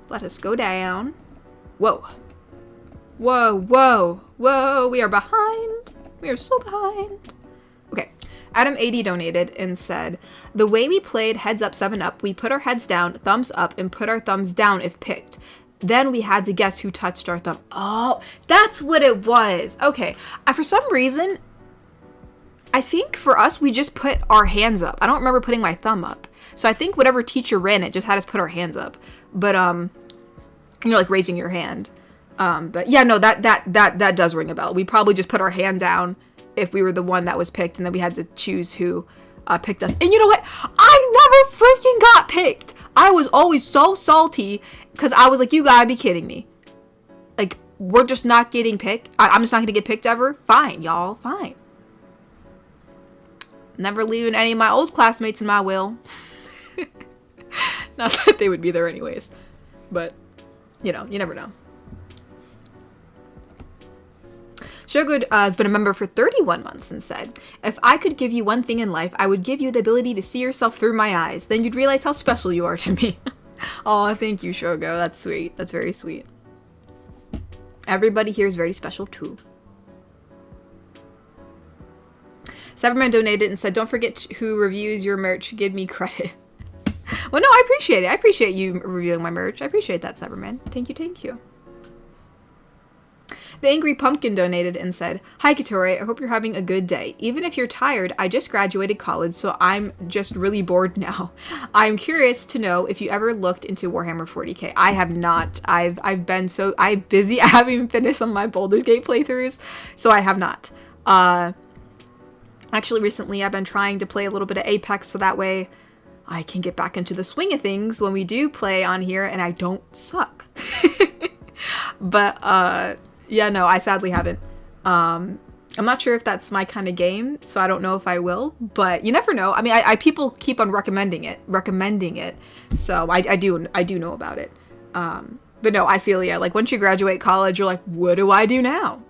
Let us go down. Whoa. Whoa, whoa, whoa. We are behind. We are so behind. Okay. Adam80 donated and said, the way we played Heads Up 7 Up, we put our heads down, thumbs up, and put our thumbs down if picked. Then we had to guess who touched our thumb. Oh, that's what it was. Okay. For some reason, I think for us, we just put our hands up. I don't remember putting my thumb up. So I think whatever teacher ran it just had us put our hands up. But, you know, like raising your hand. But yeah, no, that does ring a bell. We probably just put our hand down if we were the one that was picked, and then we had to choose who picked us. And you know what? I never freaking got picked. I was always so salty because I was like, you gotta be kidding me. Like, we're just not getting picked. I'm just not gonna get picked ever. Fine, y'all, fine. Never leaving any of my old classmates in my will. Not that they would be there anyways. But, you know, you never know. Showgood has been a member for 31 months and said, if I could give you one thing in life, I would give you the ability to see yourself through my eyes. Then you'd realize how special you are to me. Oh, thank you, Shogo. That's sweet. That's very sweet. Everybody here is very special too. Cyberman donated and said, don't forget who reviews your merch. Give me credit. Well, no, I appreciate it. I appreciate you reviewing my merch. I appreciate that, Cyberman. Thank you, thank you. The Angry Pumpkin donated and said, hi, Katori, I hope you're having a good day. Even if you're tired, I just graduated college, so I'm just really bored now. I'm curious to know if you ever looked into Warhammer 40k. I have not. I've been so busy. I haven't even finished some of my Baldur's Gate playthroughs, so I have not. Actually, recently I've been trying to play a little bit of Apex, so that way I can get back into the swing of things when we do play on here, and I don't suck. But, yeah, no, I sadly haven't. I'm not sure if that's my kind of game, so I don't know if I will, but you never know. I mean, people keep on recommending it, so I do know about it. But no, I feel, yeah, like once you graduate college, you're like, what do I do now?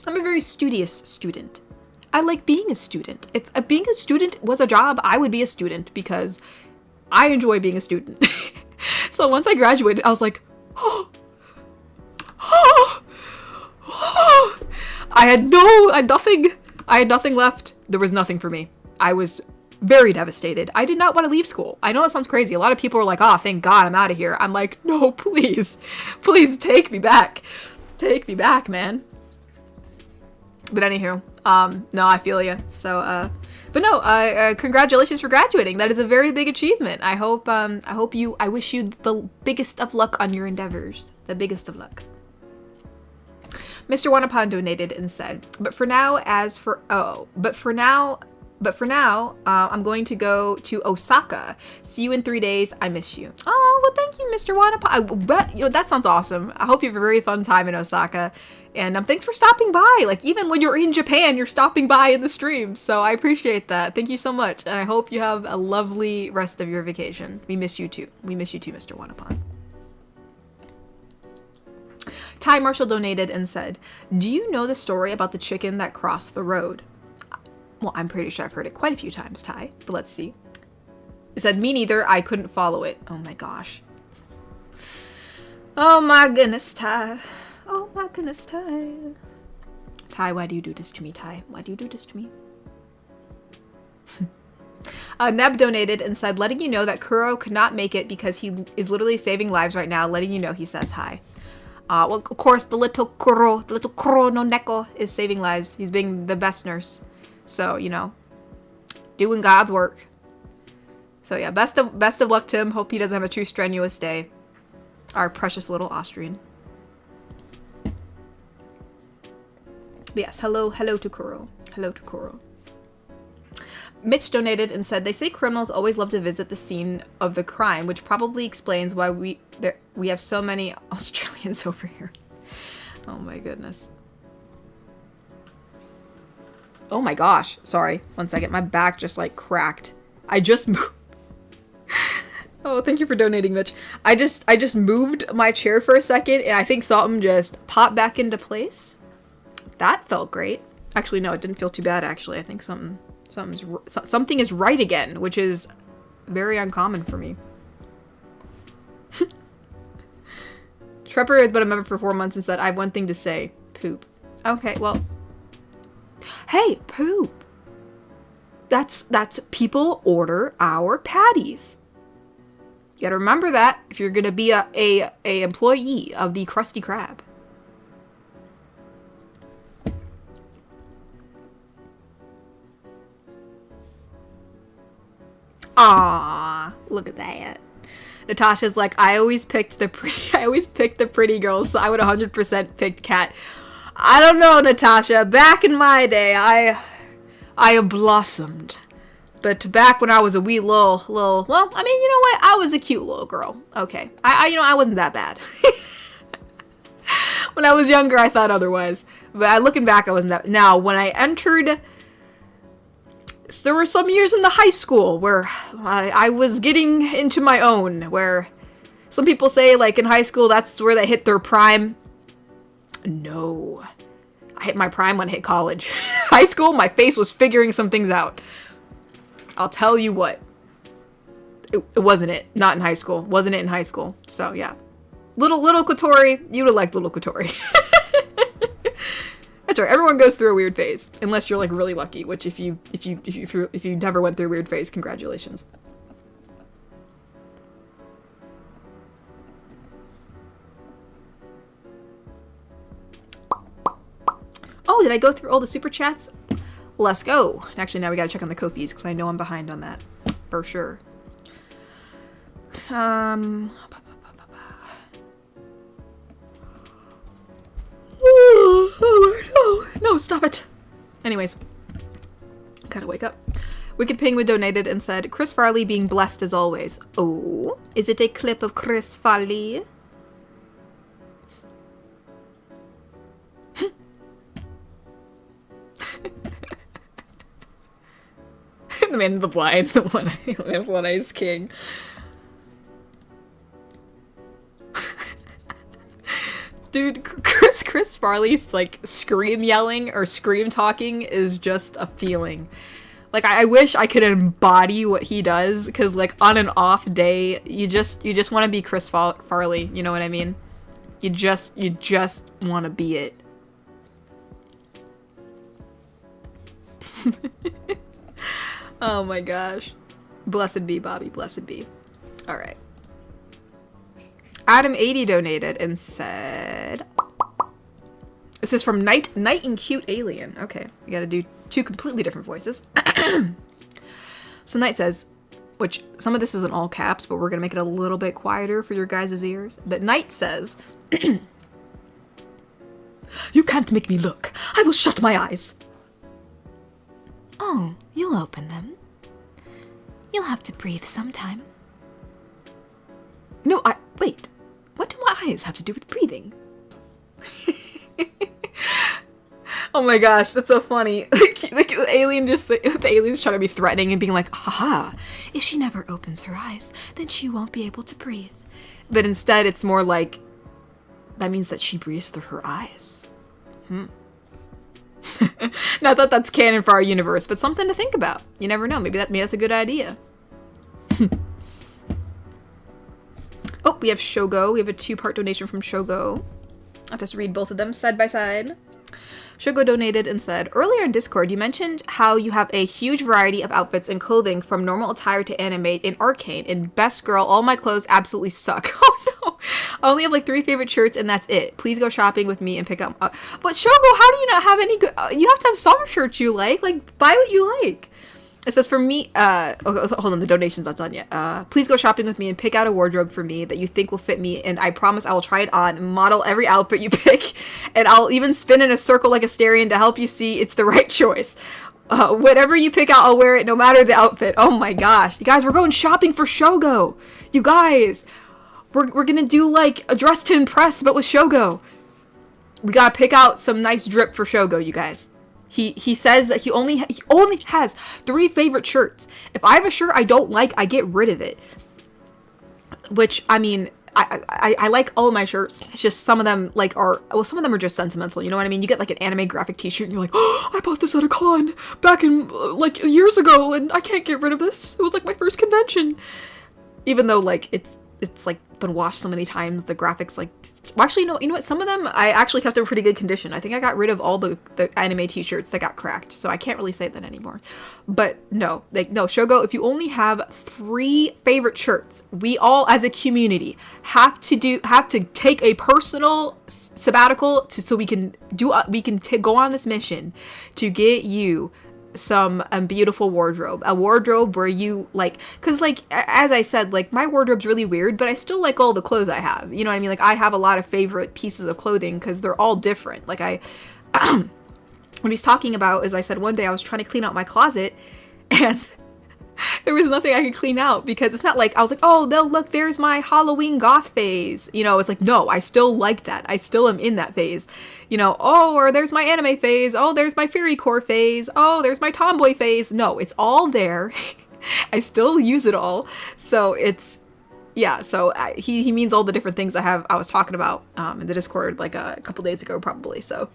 I'm a very studious student. I like being a student. If being a student was a job, I would be a student because I enjoy being a student. So once I graduated, I was like, oh. I had nothing left. There was nothing for me. I was very devastated. I did not want to leave school. I know that sounds crazy. A lot of people are like, oh, thank God I'm out of here. I'm like, no, please take me back. Take me back, man. But anywho, no, I feel you. So, but no, congratulations for graduating. That is a very big achievement. I wish you the biggest of luck on your endeavors. The biggest of luck. Mr. Wanapon donated and said, but for now, I'm going to go to Osaka. See you in 3 days. I miss you. Oh, well, thank you, Mr. Wanapon. But, you know, that sounds awesome. I hope you have a very fun time in Osaka. And thanks for stopping by. Like, even when you're in Japan, you're stopping by in the stream. So I appreciate that. Thank you so much. And I hope you have a lovely rest of your vacation. We miss you too. We miss you too, Mr. Wanapon. Ty Marshall donated and said, do you know the story about the chicken that crossed the road? Well, I'm pretty sure I've heard it quite a few times, Ty, but let's see. It said, me neither, I couldn't follow it. Oh my gosh. Oh my goodness, Ty. Oh my goodness, Ty. Ty, why do you do this to me, Ty? Why do you do this to me? Neb donated and said, letting you know that Kuro could not make it because he is literally saving lives right now. Letting you know he says hi. Well, of course, the little Kuro no Neko is saving lives. He's being the best nurse. So, you know, doing God's work. So yeah, best of luck to him. Hope he doesn't have a too strenuous day. Our precious little Austrian. But yes, hello to Kuro. Hello to Kuro. Mitch donated and said, they say criminals always love to visit the scene of the crime, which probably explains why we have so many Australians over here. Oh my goodness. Oh my gosh. Sorry. 1 second. My back just like cracked. I just moved. Oh, thank you for donating, Mitch. I just moved my chair for a second and I think something just popped back into place. That felt great. Actually, no, it didn't feel too bad, actually. I think something is right again, which is very uncommon for me. Trepper has been a member for 4 months and said, I have one thing to say. Poop. Okay, well. Hey, poop. That's people order our patties. You gotta remember that if you're gonna be a employee of the Krusty Krab. Aww, look at that. Natasha's like, I always picked the pretty girls, so I would 100% picked Kat. I don't know, Natasha. Back in my day, I have blossomed. But back when I was a wee little, well, I mean, you know what? I was a cute little girl. Okay. I wasn't that bad. When I was younger, I thought otherwise. But looking back, I wasn't that. Now, when I entered, there were some years in the high school where I was getting into my own, where some people say, like, in high school, that's where they hit their prime. No. I hit my prime when I hit college. High school, my face was figuring some things out. I'll tell you what. It wasn't it. Not in high school. Wasn't it in high school. So, yeah. Little Kotori, you would have liked little Kotori. That's right. Everyone goes through a weird phase, unless you're like really lucky. Which, if you never went through a weird phase, congratulations. Oh, did I go through all the super chats? Let's go. Actually, now we gotta check on the Kofis because I know I'm behind on that for sure. Oh, no, stop it. Anyways, gotta wake up. Wicked Penguin donated and said, Chris Farley being blessed as always. Oh, is it a clip of Chris Farley? The man in the blind, the man with one eye is king. Dude, Chris Farley's like scream yelling or scream talking is just a feeling. Like I wish I could embody what he does, because like on an off day, you just want to be Chris Farley. You know what I mean? You just want to be it. Oh my gosh. Blessed be, Bobby. Blessed be. All right. Adam80 donated and said, this is from Night and Cute Alien. Okay, we gotta do two completely different voices. So Night says, which some of this is in all caps, but we're gonna make it a little bit quieter for your guys' ears. But Night says, you can't make me look. I will shut my eyes. Oh, you'll open them. You'll have to breathe sometime. No, wait. What do my eyes have to do with breathing? Oh my gosh, that's so funny. The alien's trying to be threatening and being like, haha, if she never opens her eyes, then she won't be able to breathe. But instead, it's more like, that means that she breathes through her eyes. Not that that's canon for our universe, but something to think about. You never know. Maybe that's a good idea. Oh, we have Shogo. We have a 2-part donation from Shogo. I'll just read both of them side by side. Shogo donated and said, earlier in Discord, you mentioned how you have a huge variety of outfits and clothing from normal attire to anime in Arcane. In Best Girl, all my clothes absolutely suck. Oh no! I only have like 3 favorite shirts and that's it. Please go shopping with me and pick up. But Shogo, how do you not have any good... you have to have some shirts you like. Like, buy what you like. It says, for me, hold on, the donation's not done yet. Please go shopping with me and pick out a wardrobe for me that you think will fit me, and I promise I will try it on and model every outfit you pick, and I'll even spin in a circle like a Asterion to help you see it's the right choice. Whatever you pick out, I'll wear it no matter the outfit. Oh my gosh. You guys, we're going shopping for Shogo. You guys, we're gonna do like a dress to impress, but with Shogo. We gotta pick out some nice drip for Shogo, you guys. He says that he only has 3 favorite shirts. If I have a shirt I don't like, I get rid of it. Which, I mean, I like all of my shirts. It's just some of them some of them are just sentimental. You know what I mean? You get like an anime graphic t-shirt and you're like, oh, I bought this at a con back in like years ago and I can't get rid of this. It was like my first convention. Even though like it's like been washed so many times, the graphics like, well, actually, you know what, some of them I actually kept in pretty good condition. I think I got rid of all the anime t-shirts that got cracked, so I can't really say that anymore. But no, Shogo, if you only have 3 favorite shirts, we all as a community have to take a personal sabbatical so we can go on this mission to get you some beautiful wardrobe, a wardrobe where you like, because like as I said, like my wardrobe's really weird, but I still like all the clothes I have, you know what I mean? Like I have a lot of favorite pieces of clothing because they're all different. Like what he's talking about is, I said one day I was trying to clean out my closet and there was nothing I could clean out because it's not like I was like, oh, look, there's my Halloween goth phase. You know, it's like, no, I still like that. I still am in that phase. You know, oh, or there's my anime phase. Oh, there's my fairy core phase. Oh, there's my tomboy phase. No, it's all there. I still use it all. So it's, yeah, so he means all the different things I was talking about in the Discord like a couple days ago probably. So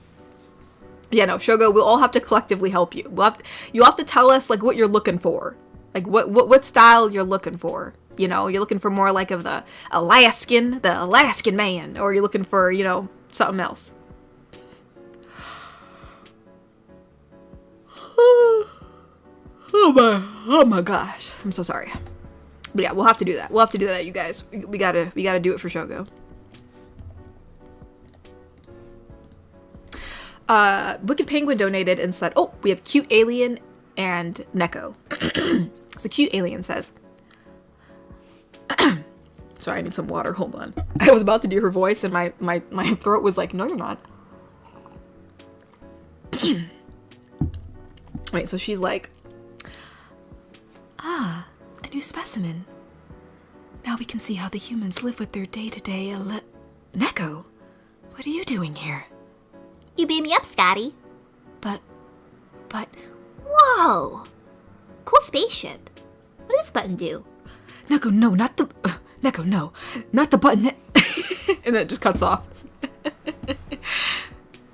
yeah, no, Shogo, we'll all have to collectively help you. You'll have to tell us like what you're looking for. Like what style you're looking for. You know, you're looking for more like of the Alaskan man, or you're looking for, you know, something else. Oh my gosh. I'm so sorry. But yeah, we'll have to do that. We'll have to do that, you guys. We gotta do it for Shogo. Wicked Penguin donated and said, oh, we have Cute Alien and Neko. So Cute Alien says, sorry, I need some water, hold on. I was about to do her voice and my throat was like, no, you're not. Wait, so she's like, ah, a new specimen. Now we can see how the humans live with their day-to-day Neko, what are you doing here? You beat me up, Scotty. But, whoa! Cool spaceship. What does this button do? Neko, no, not the... Neko, no, not the button that... and then it just cuts off.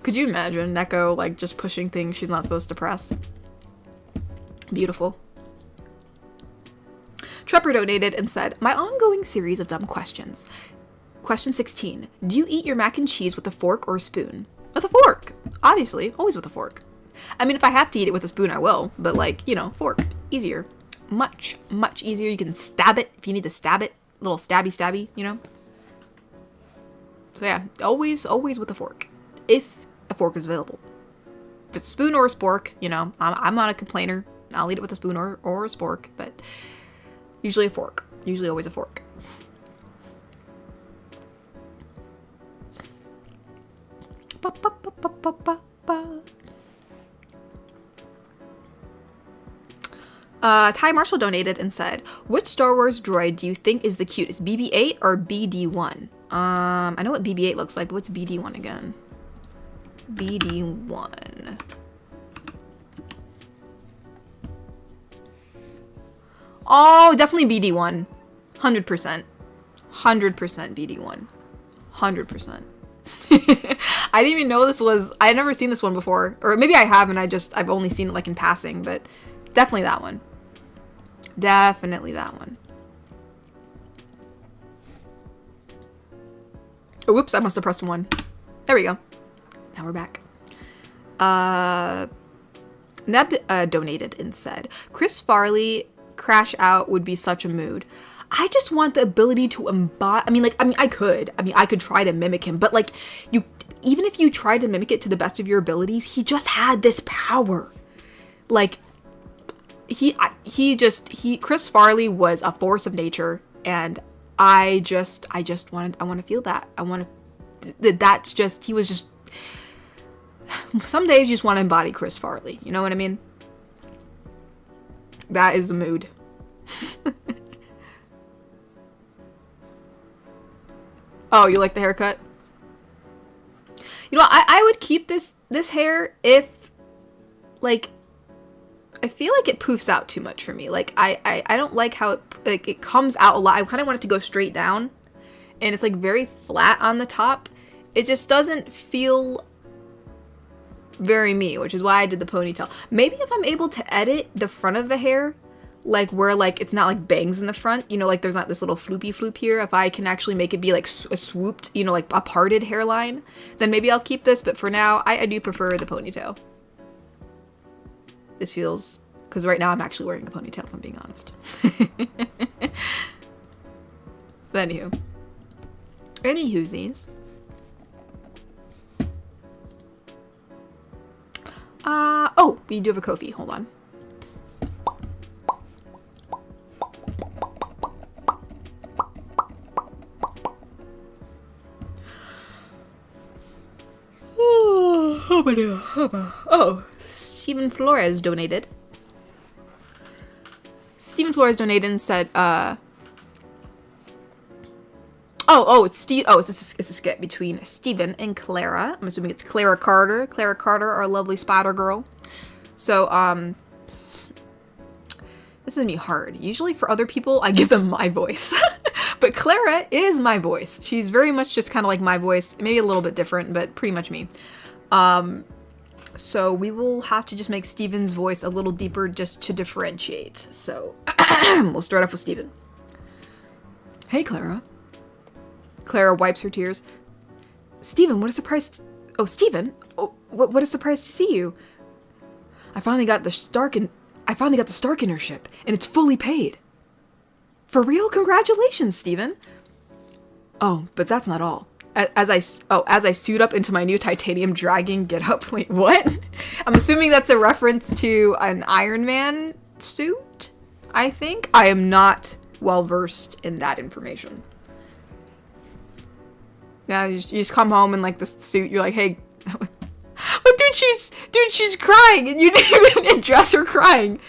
Could you imagine Neko, like, just pushing things she's not supposed to press? Beautiful. Trepper donated and said, my ongoing series of dumb questions. Question 16. Do you eat your mac and cheese with a fork or a spoon? With a fork. Obviously. Always with a fork. I mean, if I have to eat it with a spoon, I will. But, like, you know, fork. Easier. Much, much easier. You can stab it if you need to stab it. Little stabby, you know? So, yeah. Always with a fork. If a fork is available. If it's a spoon or a spork, you know, I'm not a complainer. I'll eat it with a spoon or a spork. But usually a fork. Usually always a fork. Ty Marshall donated and said, which Star Wars droid do you think is the cutest, BB-8 or BD-1? I know what BB-8 looks like, but what's BD-1 again? BD-1. Oh, definitely BD-1. 100%. 100% BD-1. 100%. I didn't even know this was... I had never seen this one before. Or maybe I have and I've only seen it like in passing, but definitely that one. Definitely that one. Oh, whoops, I must have pressed 1. There we go. Now we're back. Neb donated and said, Chris Farley crash out would be such a mood. I just want the ability to embody. I could try to mimic him, but like, even if you tried to mimic it to the best of your abilities, he just had this power. Like, Chris Farley was a force of nature, and I want to feel that. He was just, some days you just want to embody Chris Farley. You know what I mean? That is the mood. Oh, you like the haircut? You know, I would keep this hair if, like, I feel like it poofs out too much for me. Like, I don't like how it comes out a lot. I kind of want it to go straight down, and it's like very flat on the top. It just doesn't feel very me, which is why I did the ponytail. Maybe if I'm able to edit the front of the hair, like where like it's not like bangs in the front, you know, like there's not this little floopy floop here. If I can actually make it be like a swooped, you know, like a parted hairline, then maybe I'll keep this. But for now, I do prefer the ponytail. This feels, because right now I'm actually wearing a ponytail, if I'm being honest. But anywho. Anywhoosies. Oh, we do have a Kofi. Hold on. Oh, Stephen Flores donated. Stephen Flores donated and said, it's a skit between Steven and Clara. I'm assuming it's Clara Carter. Clara Carter, our lovely spotter girl. So, this is gonna be hard. Usually for other people, I give them my voice. But Clara is my voice. She's very much just kind of like my voice. Maybe a little bit different, but pretty much me. So we will have to just make Steven's voice a little deeper just to differentiate. So, we'll start off with Steven. Hey, Clara. Clara wipes her tears. Steven, what a surprise. Oh, Steven? Oh, what a surprise to see you. I finally got the Starkiner ship, and it's fully paid. For real? Congratulations, Steven. Oh, but that's not all. As I suit up into my new titanium dragon getup. Wait, what? I'm assuming that's a reference to an Iron Man suit, I think. I am not well versed in that information. Yeah, you just come home in like this suit. You're like, hey, oh, dude, she's crying, and you didn't even address her crying.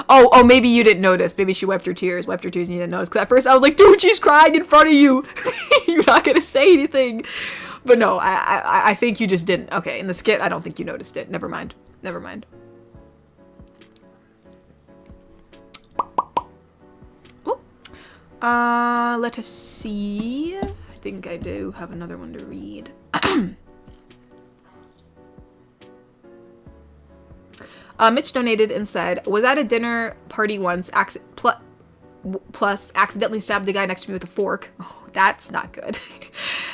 Oh, maybe you didn't notice. Maybe she wiped her tears, and you didn't notice. Because at first I was like, dude, she's crying in front of you. You're not gonna say anything. But no, I think you just didn't. Okay, in the skit, I don't think you noticed it. Never mind. Ooh. Let us see. I think I do have another one to read. Mitch donated and said, was at a dinner party once, plus accidentally stabbed the guy next to me with a fork. Oh, that's not good.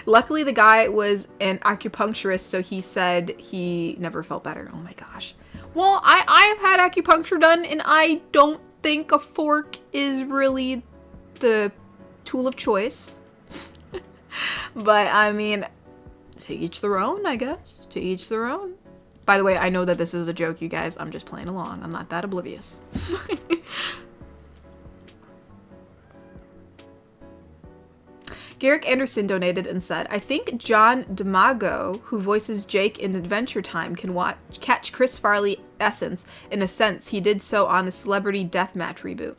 Luckily, the guy was an acupuncturist, so he said he never felt better. Oh my gosh. Well, I have had acupuncture done, and I don't think a fork is really the tool of choice. But, I mean, to each their own, I guess. To each their own. By the way, I know that this is a joke, you guys. I'm just playing along. I'm not that oblivious. Garrick Anderson donated and said, I think John DiMaggio, who voices Jake in Adventure Time, can catch Chris Farley essence. In a sense, he did so on the Celebrity Deathmatch reboot.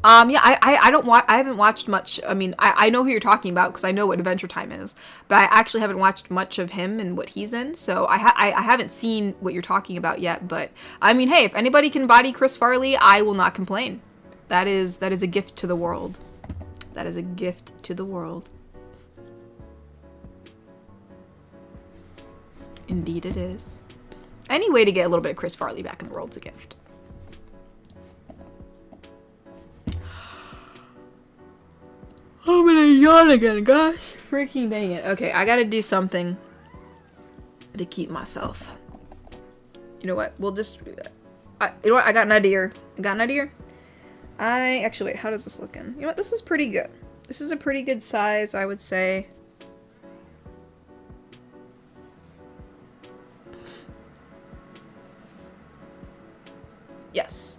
Yeah, I haven't watched much. I mean, I know who you're talking about because I know what Adventure Time is, but I actually haven't watched much of him and what he's in, so I haven't seen what you're talking about yet. But I mean, hey, if anybody can body Chris Farley, I will not complain. That is a gift to the world. That is a gift to the world. Indeed, it is. Any way to get a little bit of Chris Farley back in the world's a gift. I'm gonna yawn again, gosh. Freaking dang it. Okay, I gotta do something to keep myself. You know what? We'll just... you know what? I got an idea. Actually, wait, how does this look in? You know what? This is pretty good. This is a pretty good size, I would say. Yes.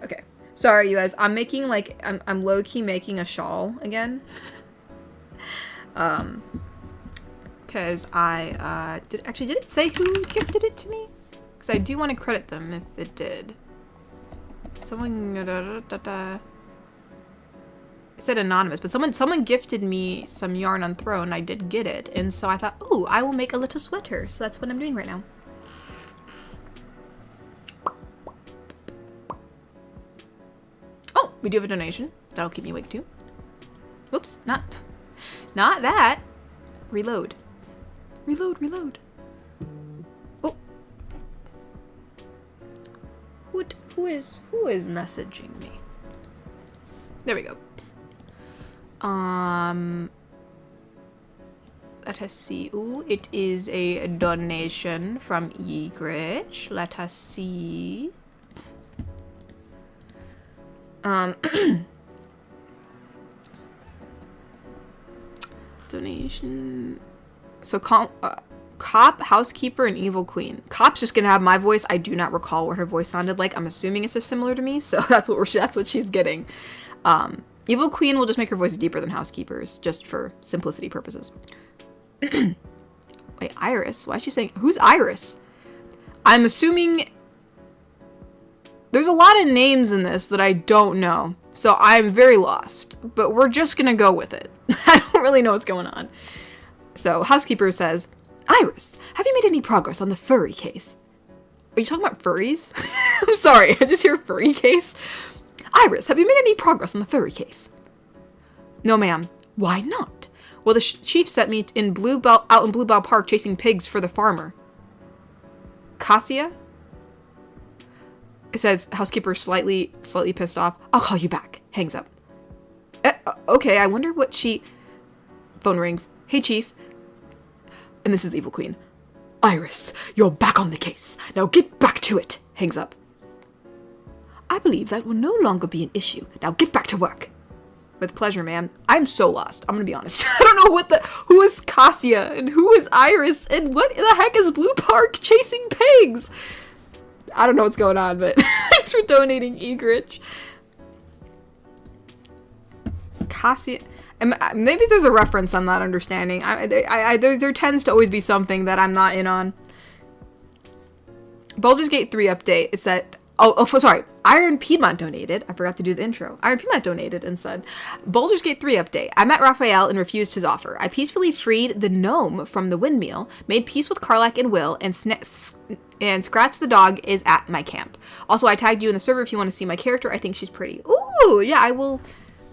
Okay. Sorry, you guys. I'm making, like, I'm low-key making a shawl again. Because I, did it say who gifted it to me? Because I do want to credit them if it did. Someone, it said anonymous, but someone gifted me some yarn on Throne. I did get it, and so I thought, ooh, I will make a little sweater. So that's what I'm doing right now. Oh, we do have a donation. That'll keep me awake too. Oops, not that. Reload. Reload. Oh. Who is messaging me? There we go. Let us see. Ooh, it is a donation from Egrich. Let us see. Donation. So, Cop, Housekeeper, and Evil Queen. Cop's just gonna have my voice. I do not recall what her voice sounded like. I'm assuming it's just similar to me, so that's what she's getting. Evil Queen will just make her voice deeper than Housekeeper's, just for simplicity purposes. Wait, Iris? Why is she saying... Who's Iris? I'm assuming... There's a lot of names in this that I don't know, so I'm very lost. But we're just gonna go with it. I don't really know what's going on. So, Housekeeper says... Iris, have you made any progress on the furry case? Are you talking about furries? I'm sorry, I just hear furry case. Iris, have you made any progress on the furry case? No, ma'am. Why not? Well, the chief sent me out in Bluebell Park chasing pigs for the farmer. Cassia? It says, Housekeeper slightly pissed off. I'll call you back. Hangs up. Okay, I wonder what she... Phone rings. Hey, Chief. And this is the Evil Queen. Iris, you're back on the case. Now get back to it. Hangs up. I believe that will no longer be an issue. Now get back to work. With pleasure, ma'am. I'm so lost. I'm gonna be honest. I don't know who is Cassia and who is Iris and what the heck is Blue Park chasing pigs? I don't know what's going on, but thanks for donating, Egrich. Cassia. Maybe there's a reference I'm not understanding. There tends to always be something that I'm not in on. Baldur's Gate 3 update. It said, sorry. Iron Piedmont donated. I forgot to do the intro. Iron Piedmont donated and said, Baldur's Gate 3 update. I met Raphael and refused his offer. I peacefully freed the gnome from the windmill, made peace with Karlach and Will, and Scratch the dog is at my camp. Also, I tagged you in the server if you want to see my character. I think she's pretty. Ooh, yeah, I will...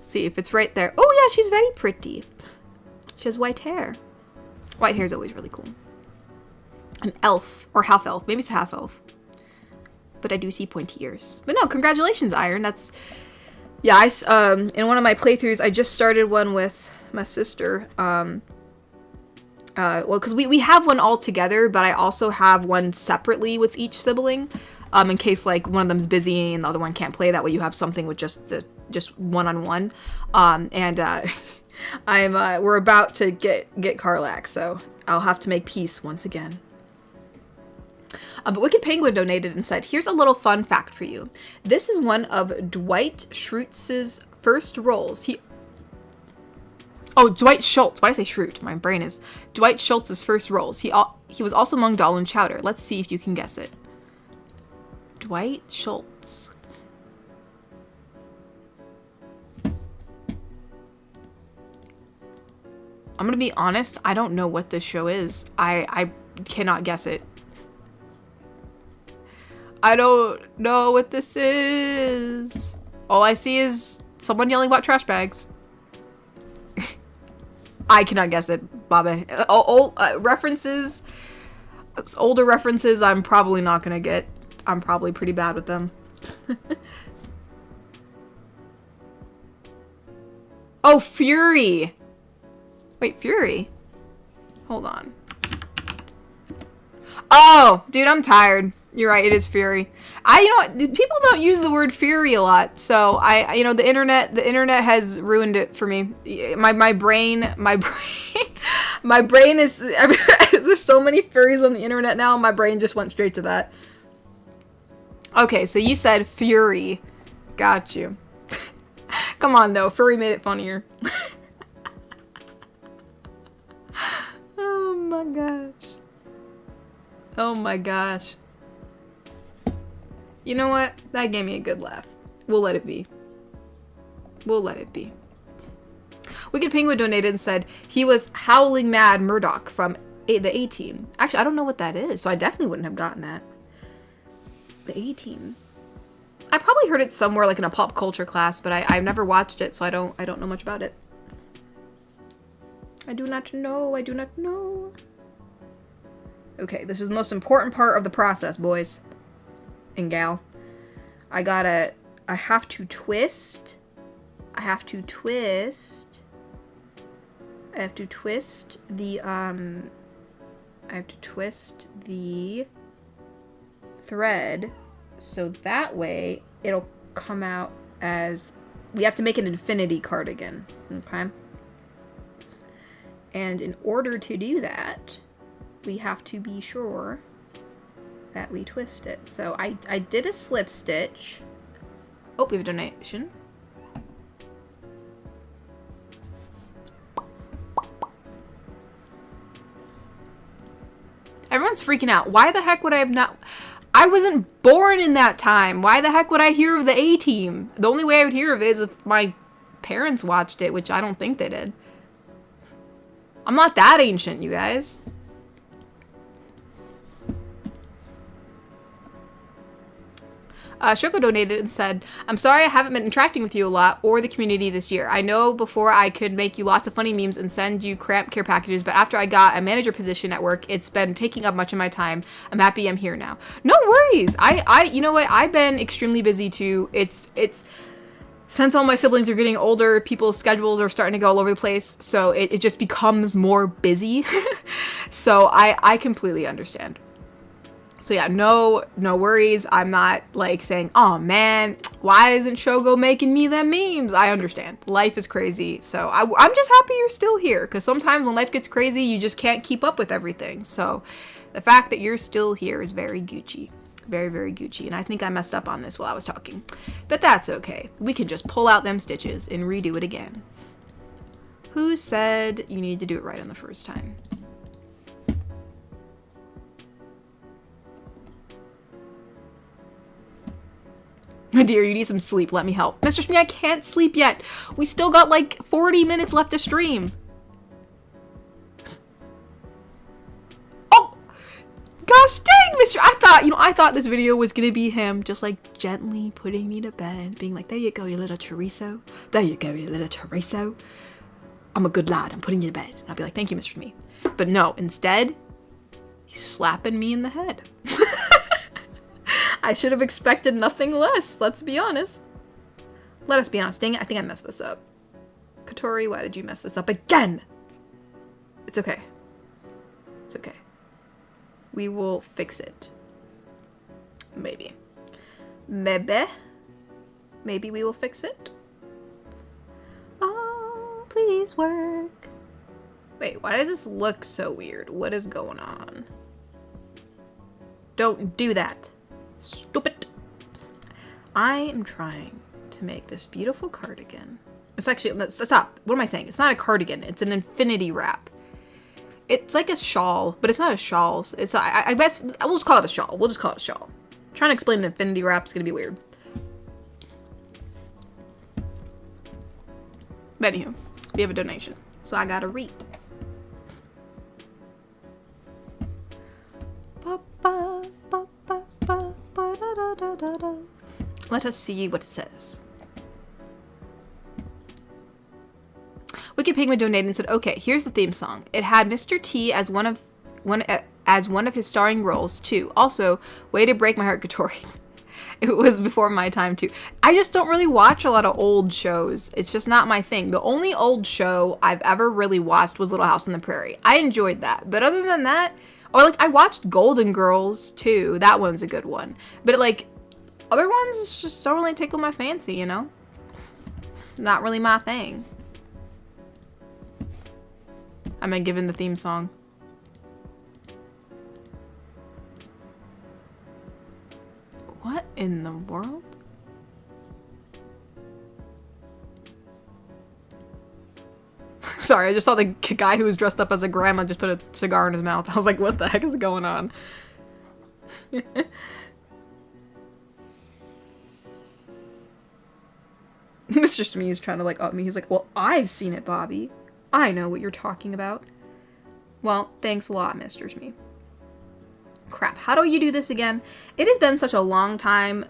See if it's right there. Oh yeah, she's very pretty. She has white hair. White hair is always really cool. An elf or half elf. Maybe it's a half elf. But I do see pointy ears. But no, congratulations, Iron. That's yeah. In one of my playthroughs, I just started one with my sister. Well, because we have one all together, but I also have one separately with each sibling. In case like one of them's busy and the other one can't play. That way you have something with just one-on-one. We're about to get Karlach, so I'll have to make peace once again. But Wicked Penguin donated and said, here's a little fun fact for you. This is one of Dwight Schrutz's first roles. Dwight Schultz. Why did I say Schrute? My brain is... Dwight Schultz's first roles. He was also among Doll and Chowder. Let's see if you can guess it. Dwight Schultz. I'm gonna be honest, I don't know what this show is. I cannot guess it. I don't know what this is. All I see is someone yelling about trash bags. I cannot guess it, Baba. References, older references, I'm probably not gonna get. I'm probably pretty bad with them. Oh, Fury. Wait, Fury? Hold on. Oh, dude, I'm tired. You're right. It is Fury. You know what? People don't use the word Fury a lot, so the internet has ruined it for me. My brain is. There's so many furries on the internet now. My brain just went straight to that. Okay, so you said Fury. Got you. Come on, though. Furry made it funnier. Oh my gosh. Oh my gosh. You know what? That gave me a good laugh. We'll let it be. We'll let it be. Wicked Penguin donated and said he was Howling Mad Murdoch from the A-Team. Actually, I don't know what that is, so I definitely wouldn't have gotten that. The A-Team. I probably heard it somewhere, like in a pop culture class, but I've never watched it, so I don't know much about it. I do not know. I do not know. Okay, this is the most important part of the process, boys and gal. I have to twist the thread so that way it'll come out as, we have to make an infinity cardigan, okay? And in order to do that, we have to be sure that we twist it. So I did a slip stitch. Oh, we have a donation. Everyone's freaking out. Why the heck would I have not... I wasn't born in that time. Why the heck would I hear of the A-Team? The only way I would hear of it is if my parents watched it, which I don't think they did. I'm not that ancient, you guys. Shoko donated and said, I'm sorry I haven't been interacting with you a lot or the community this year. I know before I could make you lots of funny memes and send you cramp care packages, but after I got a manager position at work, it's been taking up much of my time. I'm happy I'm here now. No worries. You know what? I've been extremely busy too. It's since all my siblings are getting older, people's schedules are starting to go all over the place, so it just becomes more busy. So I completely understand. So yeah, no worries. I'm not like saying, oh man, why isn't Shogo making me them memes? I understand. Life is crazy. So I'm just happy you're still here, because sometimes when life gets crazy, you just can't keep up with everything. So the fact that you're still here is very Gucci. Very, very Gucci. And I think I messed up on this while I was talking. But that's okay. We can just pull out them stitches and redo it again. Who said you need to do it right on the first time? My dear, you need some sleep. Let me help. Mr. Smee, I can't sleep yet. We still got like 40 minutes left to stream. Oh! Gosh dang, Mr. I thought this video was gonna be him just like gently putting me to bed, being like, there you go, you little chorizo. There you go, you little chorizo. I'm a good lad. I'm putting you to bed. And I'll be like, thank you, Mr. Smee. But no, instead, he's slapping me in the head. I should have expected nothing less, let's be honest. Let us be honest. Dang it, I think I messed this up. Katori, why did you mess this up again? It's okay. It's okay. We will fix it. Maybe. Maybe we will fix it. Oh, please work. Wait, why does this look so weird? What is going on? Don't do that. Stupid. I am trying to make this beautiful cardigan. It's actually, stop. What am I saying? It's not a cardigan. It's an infinity wrap. It's like a shawl, but it's not a shawl. It's, I guess, we'll just call it a shawl. We'll just call it a shawl. Trying to explain an infinity wrap is going to be weird. But anywho, we have a donation. So I got to read. Let us see what it says. Wicked Penguin donated and said, okay, here's the theme song. It had Mr. T as one of his starring roles too. Also, way to break my heart, Katori. It was before my time too. I just don't really watch a lot of old shows. It's just not my thing. The only old show I've ever really watched was Little House on the Prairie. I enjoyed that. But other than that, Or like I watched Golden Girls too. That one's a good one. But like other ones just don't really tickle my fancy, you know? Not really my thing. I mean, given the theme song. What in the world? Sorry, I just saw the guy who was dressed up as a grandma just put a cigar in his mouth. I was like, what the heck is going on? Mr. Smee is trying to like up me. He's like, well, I've seen it, Bobby. I know what you're talking about. Well, thanks a lot, Mr. Smee. Crap, how do you do this again? It has been such a long time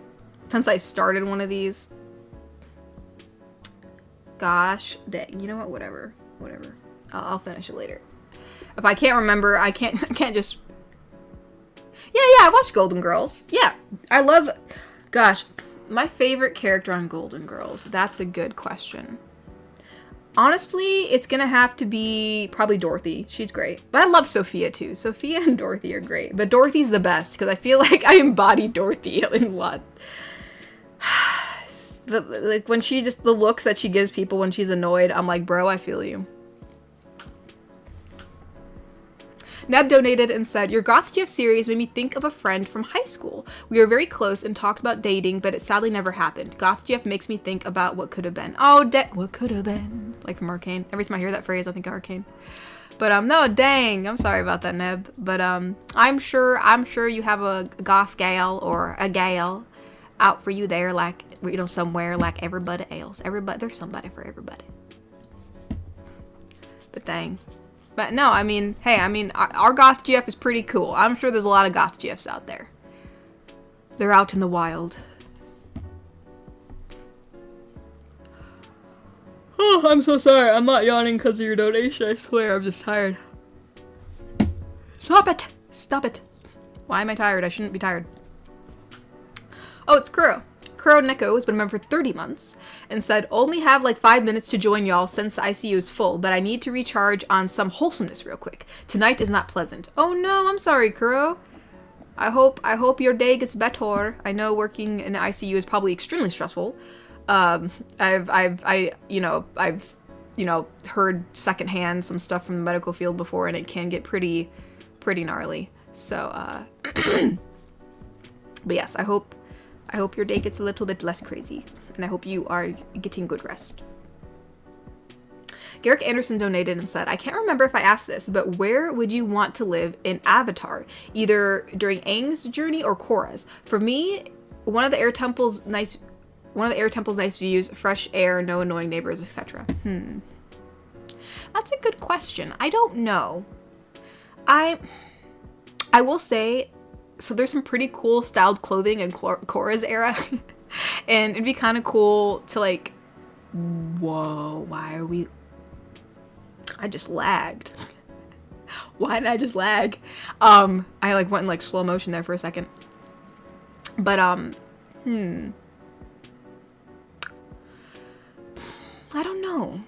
since I started one of these. Gosh, dang. You know what? Whatever. I'll finish it later. If I can't remember, I can't just... Yeah, I watched Golden Girls. Yeah, I love... Gosh, my favorite character on Golden Girls. That's a good question. Honestly, it's gonna have to be probably Dorothy. She's great. But I love Sophia too. Sophia and Dorothy are great. But Dorothy's the best because I feel like I embody Dorothy in what? Like when she just, the looks that she gives people when she's annoyed, I'm like, bro, I feel you. Neb donated and said, your Goth GF series made me think of a friend from high school. We were very close and talked about dating, but it sadly never happened. Goth GF makes me think about what could have been. Oh, what could have been? Like from Arcane. Every time I hear that phrase, I think of Arcane. But no, dang, I'm sorry about that, Neb. But I'm sure you have a goth gal or a gal out for you there, like, you know, somewhere like everybody else. There's somebody for everybody. But dang. But no, I mean, hey, our goth GF is pretty cool. I'm sure there's a lot of goth GFs out there. They're out in the wild. Oh, I'm so sorry. I'm not yawning because of your donation. I swear, I'm just tired. Stop it! Stop it. Why am I tired? I shouldn't be tired. Oh, it's Kuro. Kuro Neko has been a member for 30 months and said, only have like 5 minutes to join y'all since the ICU is full, but I need to recharge on some wholesomeness real quick. Tonight is not pleasant. Oh no, I'm sorry, Kuro. I hope your day gets better. I know working in the ICU is probably extremely stressful. I've heard secondhand some stuff from the medical field before, and it can get pretty gnarly. So, but yes, I hope your day gets a little bit less crazy, and I hope you are getting good rest. Garrick Anderson donated and said, I can't remember if I asked this, but where would you want to live in Avatar? Either during Aang's journey or Korra's. For me, one of the air temple's nice views, fresh air, no annoying neighbors, etc. That's a good question. I don't know. I will say, so there's some pretty cool styled clothing in Korra's era. And it'd be kind of cool to like, whoa, why are we... I just lagged. Why did I just lag? I like went in like slow motion there for a second. But, I don't know.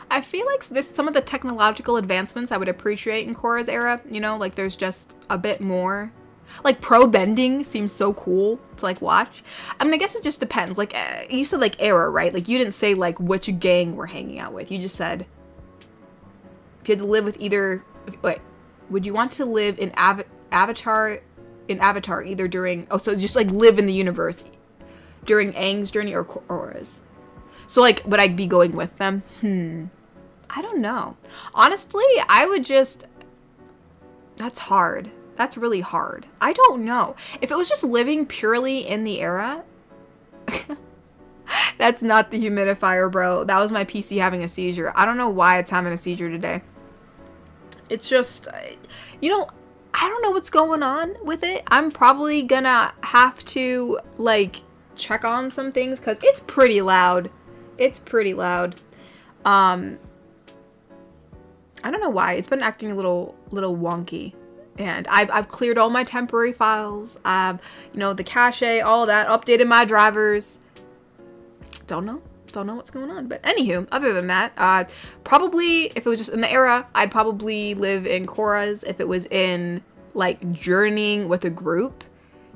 I feel like there's some of the technological advancements I would appreciate in Korra's era, you know, like there's just a bit more. Like pro bending seems so cool to like watch. I mean, I guess it just depends. Like you said like era, right? Like you didn't say like which gang we're hanging out with. You just said if you had to live with either, wait, would you want to live in Avatar either during, so just like live in the universe during Aang's journey or Korra's? So like would I be going with them? I don't know. Honestly, I would just, that's hard. That's really hard. I don't know. If it was just living purely in the era, that's not the humidifier, bro. That was my PC having a seizure. I don't know why it's having a seizure today. It's just, you know, I don't know what's going on with it. I'm probably gonna have to like check on some things because it's pretty loud. It's pretty loud. I don't know why. It's been acting a little wonky. And I've cleared all my temporary files. I've, you know, the cache, all that, updated my drivers. Don't know. don't know what's going on. But anywho, other than that, probably if it was just in the era, I'd probably live in Korra's. If it was in like journeying with a group,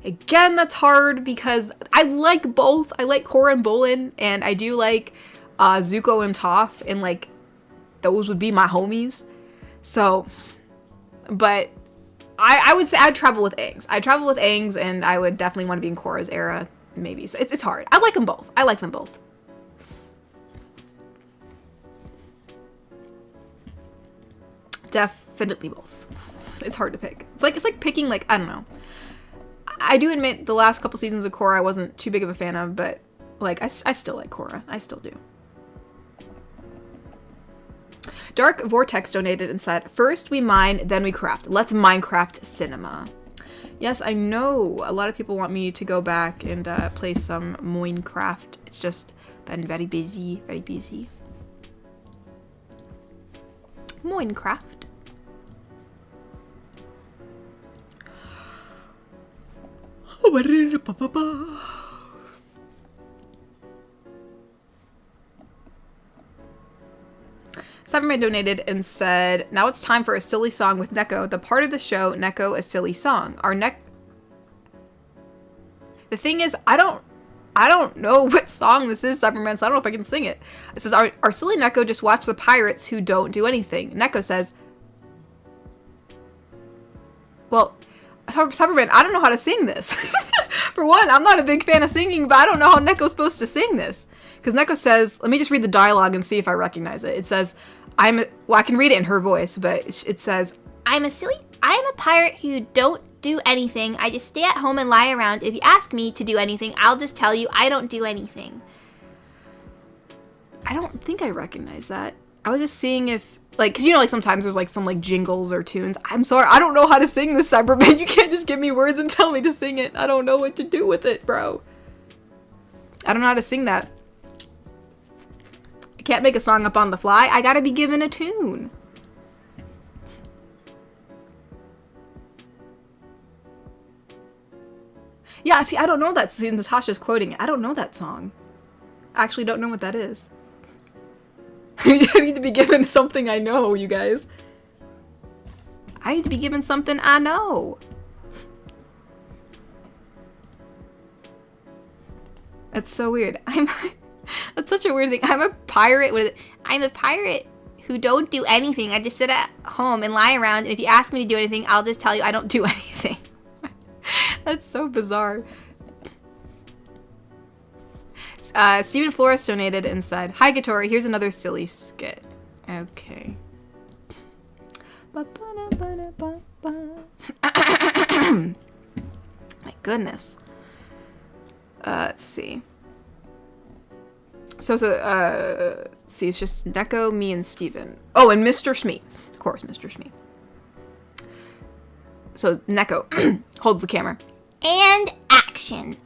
again, that's hard because I like both. I like Korra and Bolin, and I do like Zuko and Toph, and like those would be my homies. So, but I would say I'd travel with Aangs. I'd travel with Aangs, and I would definitely want to be in Korra's era, maybe. So it's hard. I like them both. I like them both. Definitely both. It's hard to pick. It's like picking, like, I don't know. I do admit the last couple seasons of Korra I wasn't too big of a fan of, but like I still like Korra. I still do. Dark Vortex donated and said, "First we mine, then we craft. Let's Minecraft cinema." Yes, I know a lot of people want me to go back and play some Minecraft. It's just been very busy, very busy. Minecraft. Cyberman donated and said, "Now it's time for a silly song with Neko. The part of the show, Neko, a silly song. The thing is, I don't know what song this is, Cyberman, so I don't know if I can sing it. It says, our silly Neko just watch the pirates who don't do anything. Neko says, well, Cyberman, I don't know how to sing this. For one, I'm not a big fan of singing, but I don't know how Neko's supposed to sing this. Because Neko says, let me just read the dialogue and see if I recognize it. It says, I can read it in her voice, but it says, I'm a pirate who don't do anything. I just stay at home and lie around. If you ask me to do anything, I'll just tell you I don't do anything. I don't think I recognize that. I was just seeing if, like, because you know, like, sometimes there's, like, some, like, jingles or tunes. I'm sorry, I don't know how to sing this, Cyberman. You can't just give me words and tell me to sing it. I don't know what to do with it, bro. I don't know how to sing that. I can't make a song up on the fly. I gotta be given a tune. Yeah, see, I don't know that. See, Natasha's quoting it. I don't know that song. I actually don't know what that is. I need to be given something I know, you guys. I need to be given something I know. That's so weird. That's such a weird thing. I'm a pirate. I'm a pirate who don't do anything. I just sit at home and lie around, and if you ask me to do anything, I'll just tell you I don't do anything. That's so bizarre. Steven Flores donated and said, "Hi, Gatori, here's another silly skit." Okay. My goodness. Let's see. So, see, it's just Neko, me, and Steven. Oh, and Mr. Shmee. Of course, Mr. Shmee. So, Neko holds the camera. And action.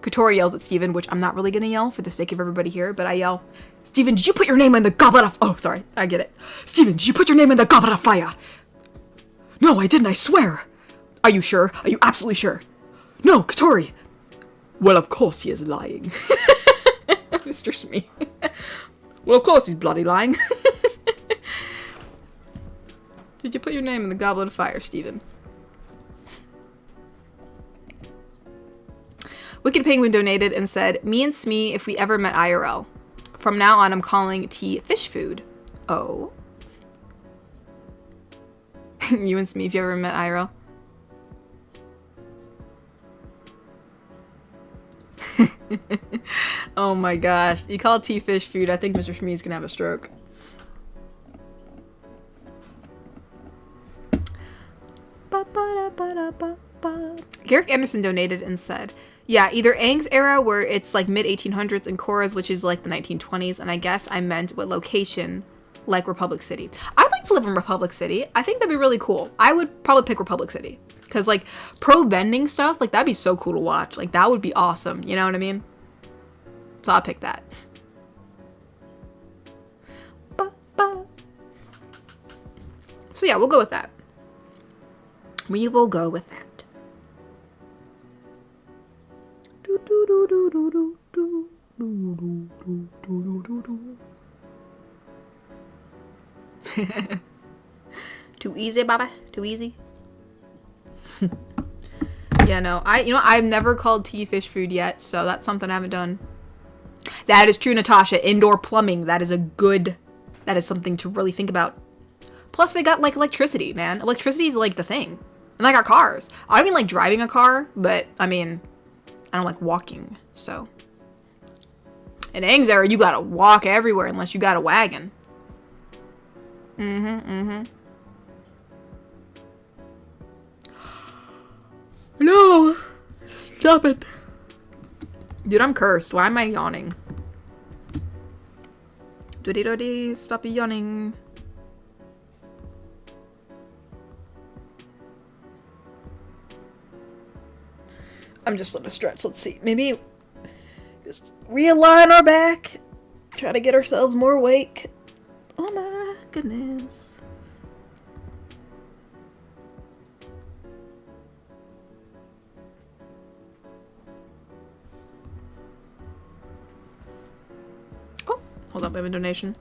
Katori yells at Steven, which I'm not really gonna yell for the sake of everybody here, but I yell, "Steven, did you put your name in the goblet of..." Oh, sorry, I get it. "Steven, did you put your name in the goblet of fire?" "No, I didn't, I swear." "Are you sure? Are you absolutely sure?" "No, Katori." "Well, of course he is lying." Mr. Shmee. "Well, of course he's bloody lying." "Did you put your name in the goblet of fire, Steven?" Wicked Penguin donated and said, "Me and Smee if we ever met IRL. From now on, I'm calling tea fish food." Oh. You and Smee if you ever met IRL. Oh my gosh. You call tea fish food. I think Mr. Shmee's gonna have a stroke. Garrick Anderson donated and said, "Yeah, either Aang's era where it's like mid-1800s and Korra's, which is like the 1920s, and I guess I meant what location, like Republic City." I'd like to live in Republic City. I think that'd be really cool. I would probably pick Republic City. Because like pro-bending stuff, like that'd be so cool to watch. Like that would be awesome. You know what I mean? So I'll pick that. So yeah, we'll go with that. We will go with that. Do, do, do, do, do, do, do, do, do. Too easy, Baba. Too easy. Yeah, no. I've never called tea fish food yet, so that's something I haven't done. That is true, Natasha. Indoor plumbing. That is something to really think about. Plus, they got, like, electricity, man. Electricity is, like, the thing. And I got cars. I don't even like driving a car, but, I mean, I don't like walking, so. In Aang's era, you gotta walk everywhere unless you got a wagon. No! Stop it. Dude, I'm cursed. Why am I yawning? Doody, stop yawning. I'm just gonna stretch. Let's see. Maybe just realign our back. Try to get ourselves more awake. Oh my goodness. Oh, hold up. I have a donation.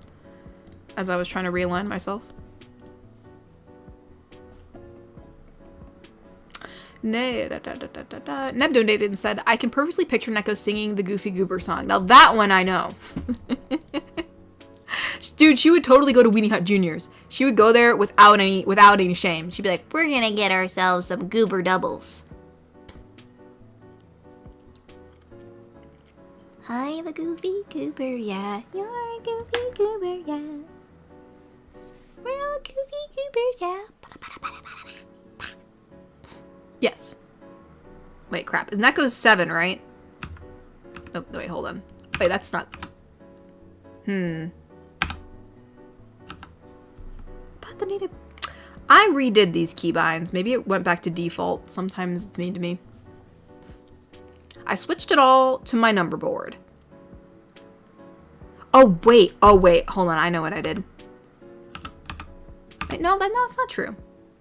As I was trying to realign myself. Neb donated and said, I can perfectly picture Neko singing the Goofy Goober song. Now that one I know. Dude, she would totally go to Weenie Hut Juniors. She would go there without any shame. She'd be like, we're gonna get ourselves some goober doubles. I'm a Goofy Goober, yeah. You're a Goofy Goober, yeah. We're all Goofy Goober, yeah. Yes. Wait, crap. Neko's 7, right? Oh, wait, hold on. Wait, that's not... Thought that needed... I redid these keybinds. Maybe it went back to default. Sometimes it's mean to me. I switched it all to my number board. Oh, wait. Hold on. I know what I did. Wait, no, that's not true.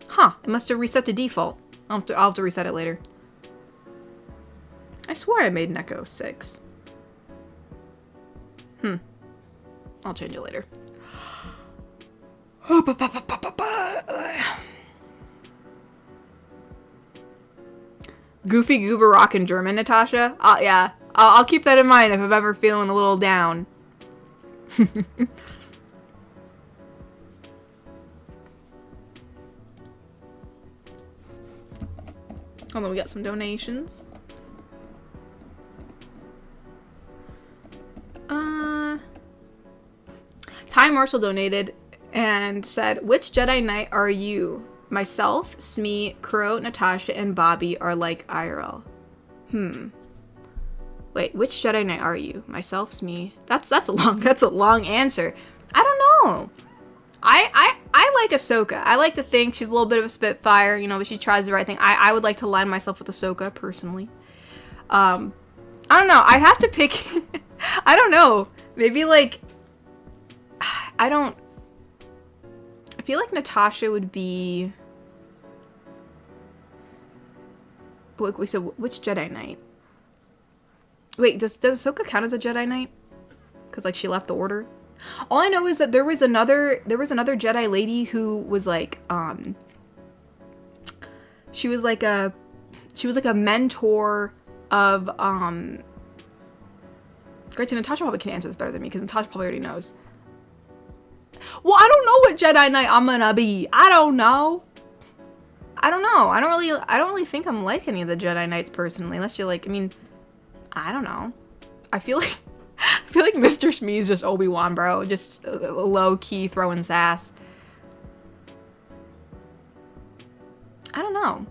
Huh. It must have reset to default. I'll have to reset it later. I swore I made Neko 6. I'll change it later. Goofy Goober Rock in German, Natasha? Yeah. I'll keep that in mind if I'm ever feeling a little down. Hold on, we got some donations. Ty Marshall donated and said, which Jedi Knight are you? Myself, Smee, Crow, Natasha, and Bobby are like IRL. Wait, which Jedi Knight are you? Myself, Smee. That's a long answer. I don't know. I like Ahsoka. I like to think she's a little bit of a spitfire, you know, but she tries the right thing. I would like to align myself with Ahsoka, personally. I don't know. I'd have to pick... I don't know. Maybe, like... I feel like Natasha would be... Wait, so which Jedi Knight? Wait, does Ahsoka count as a Jedi Knight? Because, like, she left the Order? All I know is that there was another Jedi lady who was like, she was like a mentor of, granted, Natasha probably can answer this better than me, because Natasha probably already knows. Well, I don't know what Jedi Knight I'm gonna be. I don't know. I don't really think I'm like any of the Jedi Knights personally, unless you're like, I mean, I don't know. I feel like Mr. Shmee is just Obi-Wan, bro. Just low-key throwing sass. I don't know.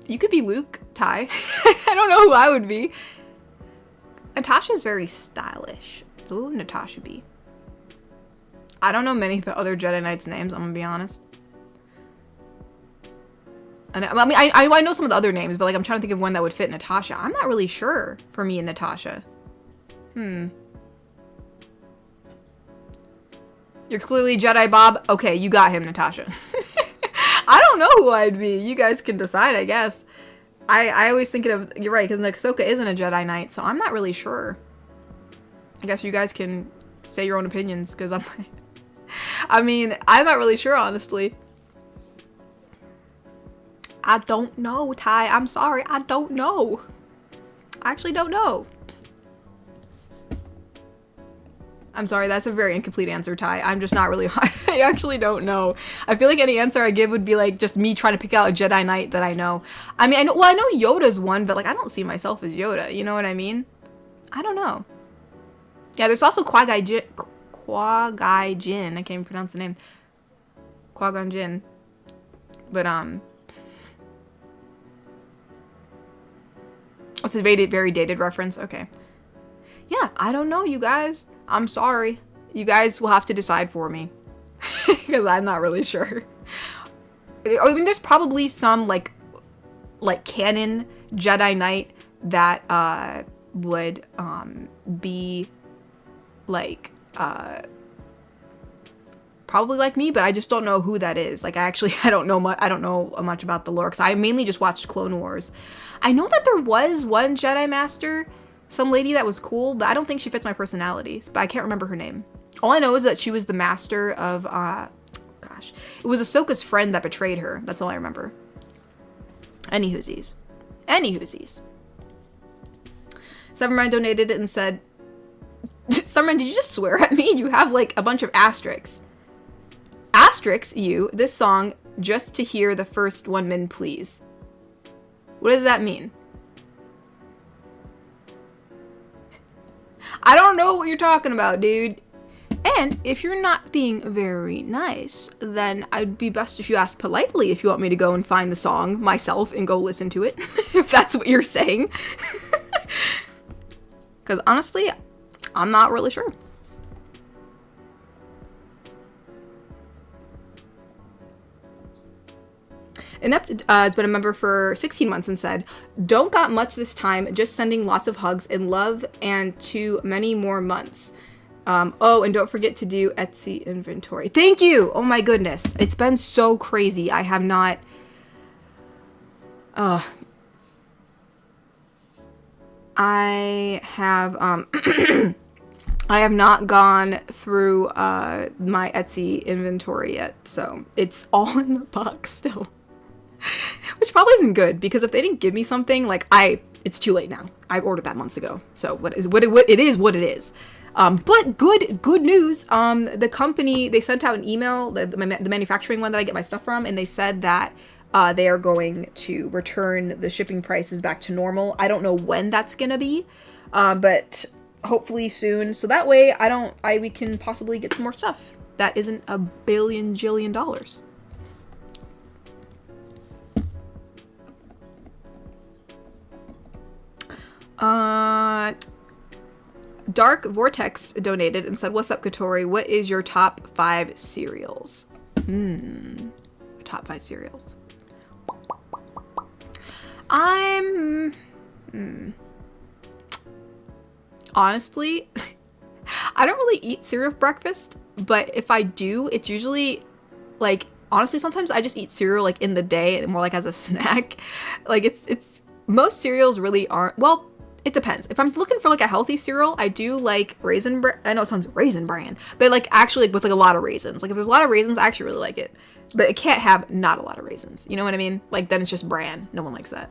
You could be Luke, Ty. I don't know who I would be. Natasha's very stylish. So who would Natasha be? I don't know many of the other Jedi Knights' names, I'm gonna be honest. And I know some of the other names, but like I'm trying to think of one that would fit Natasha. I'm not really sure for me and Natasha. You're clearly Jedi Bob. Okay, you got him, Natasha. I don't know who I'd be. You guys can decide, I guess. I always think of, you're right, because Ahsoka isn't a Jedi Knight, so I'm not really sure. I guess you guys can say your own opinions, because I'm like... I mean, I'm not really sure, honestly. I don't know, Ty. I'm sorry. I don't know. I actually don't know. I'm sorry, that's a very incomplete answer, Ty. I'm just not really... I actually don't know. I feel like any answer I give would be like just me trying to pick out a Jedi Knight that I know. I mean, I know Yoda's one, but like I don't see myself as Yoda. You know what I mean? I don't know. Yeah, there's also Qui-Gon Jinn. I can't even pronounce the name. Qui-Gon Jinn. But it's a very dated reference. Okay. Yeah, I don't know, you guys. I'm sorry. You guys will have to decide for me. Because I'm not really sure. I mean, there's probably some, like canon Jedi Knight that, would, be, like, probably like me, but I just don't know who that is. Like, I don't know much about the lore, because I mainly just watched Clone Wars. I know that there was one Jedi Master, some lady that was cool, but I don't think she fits my personality, but I can't remember her name. All I know is that she was the master of, gosh, it was Ahsoka's friend that betrayed her. That's all I remember. Anywhoosies. Summerman donated and said, Summerman, did you just swear at me? You have, like, a bunch of asterisks. Asterisks, this song, just to hear the first 1 min, please. What does that mean? I don't know what you're talking about, dude. And if you're not being very nice, then I'd be best if you ask politely if you want me to go and find the song myself and go listen to it, if that's what you're saying. Because honestly, I'm not really sure. Inept has been a member for 16 months and said, don't got much this time, just sending lots of hugs and love and to many more months. Oh, and don't forget to do Etsy inventory. Thank you! Oh my goodness. It's been so crazy. I have not... I have, I have not gone through, my Etsy inventory yet, so it's all in the box still. Which probably isn't good, because if they didn't give me something, like, it's too late now. I ordered that months ago, so it is what it is. But good news, the company, they sent out an email, the manufacturing one that I get my stuff from, and they said that they are going to return the shipping prices back to normal. I don't know when that's gonna be, but hopefully soon. So that way we can possibly get some more stuff that isn't $1 billion. Dark Vortex donated and said, what's up, Katori? What is your top 5 cereals? Top 5 cereals. Honestly, I don't really eat cereal for breakfast, but if I do, it's usually, like, honestly, sometimes I just eat cereal, like, in the day and more like as a snack. Like, it's most cereals really aren't, well, it depends. If I'm looking for, like, a healthy cereal, I do like Raisin Bran. I know it sounds Raisin Bran, but, like, actually, like, with, like, a lot of raisins. Like, if there's a lot of raisins, I actually really like it. But it can't have not a lot of raisins. You know what I mean? Like, then it's just bran. No one likes that.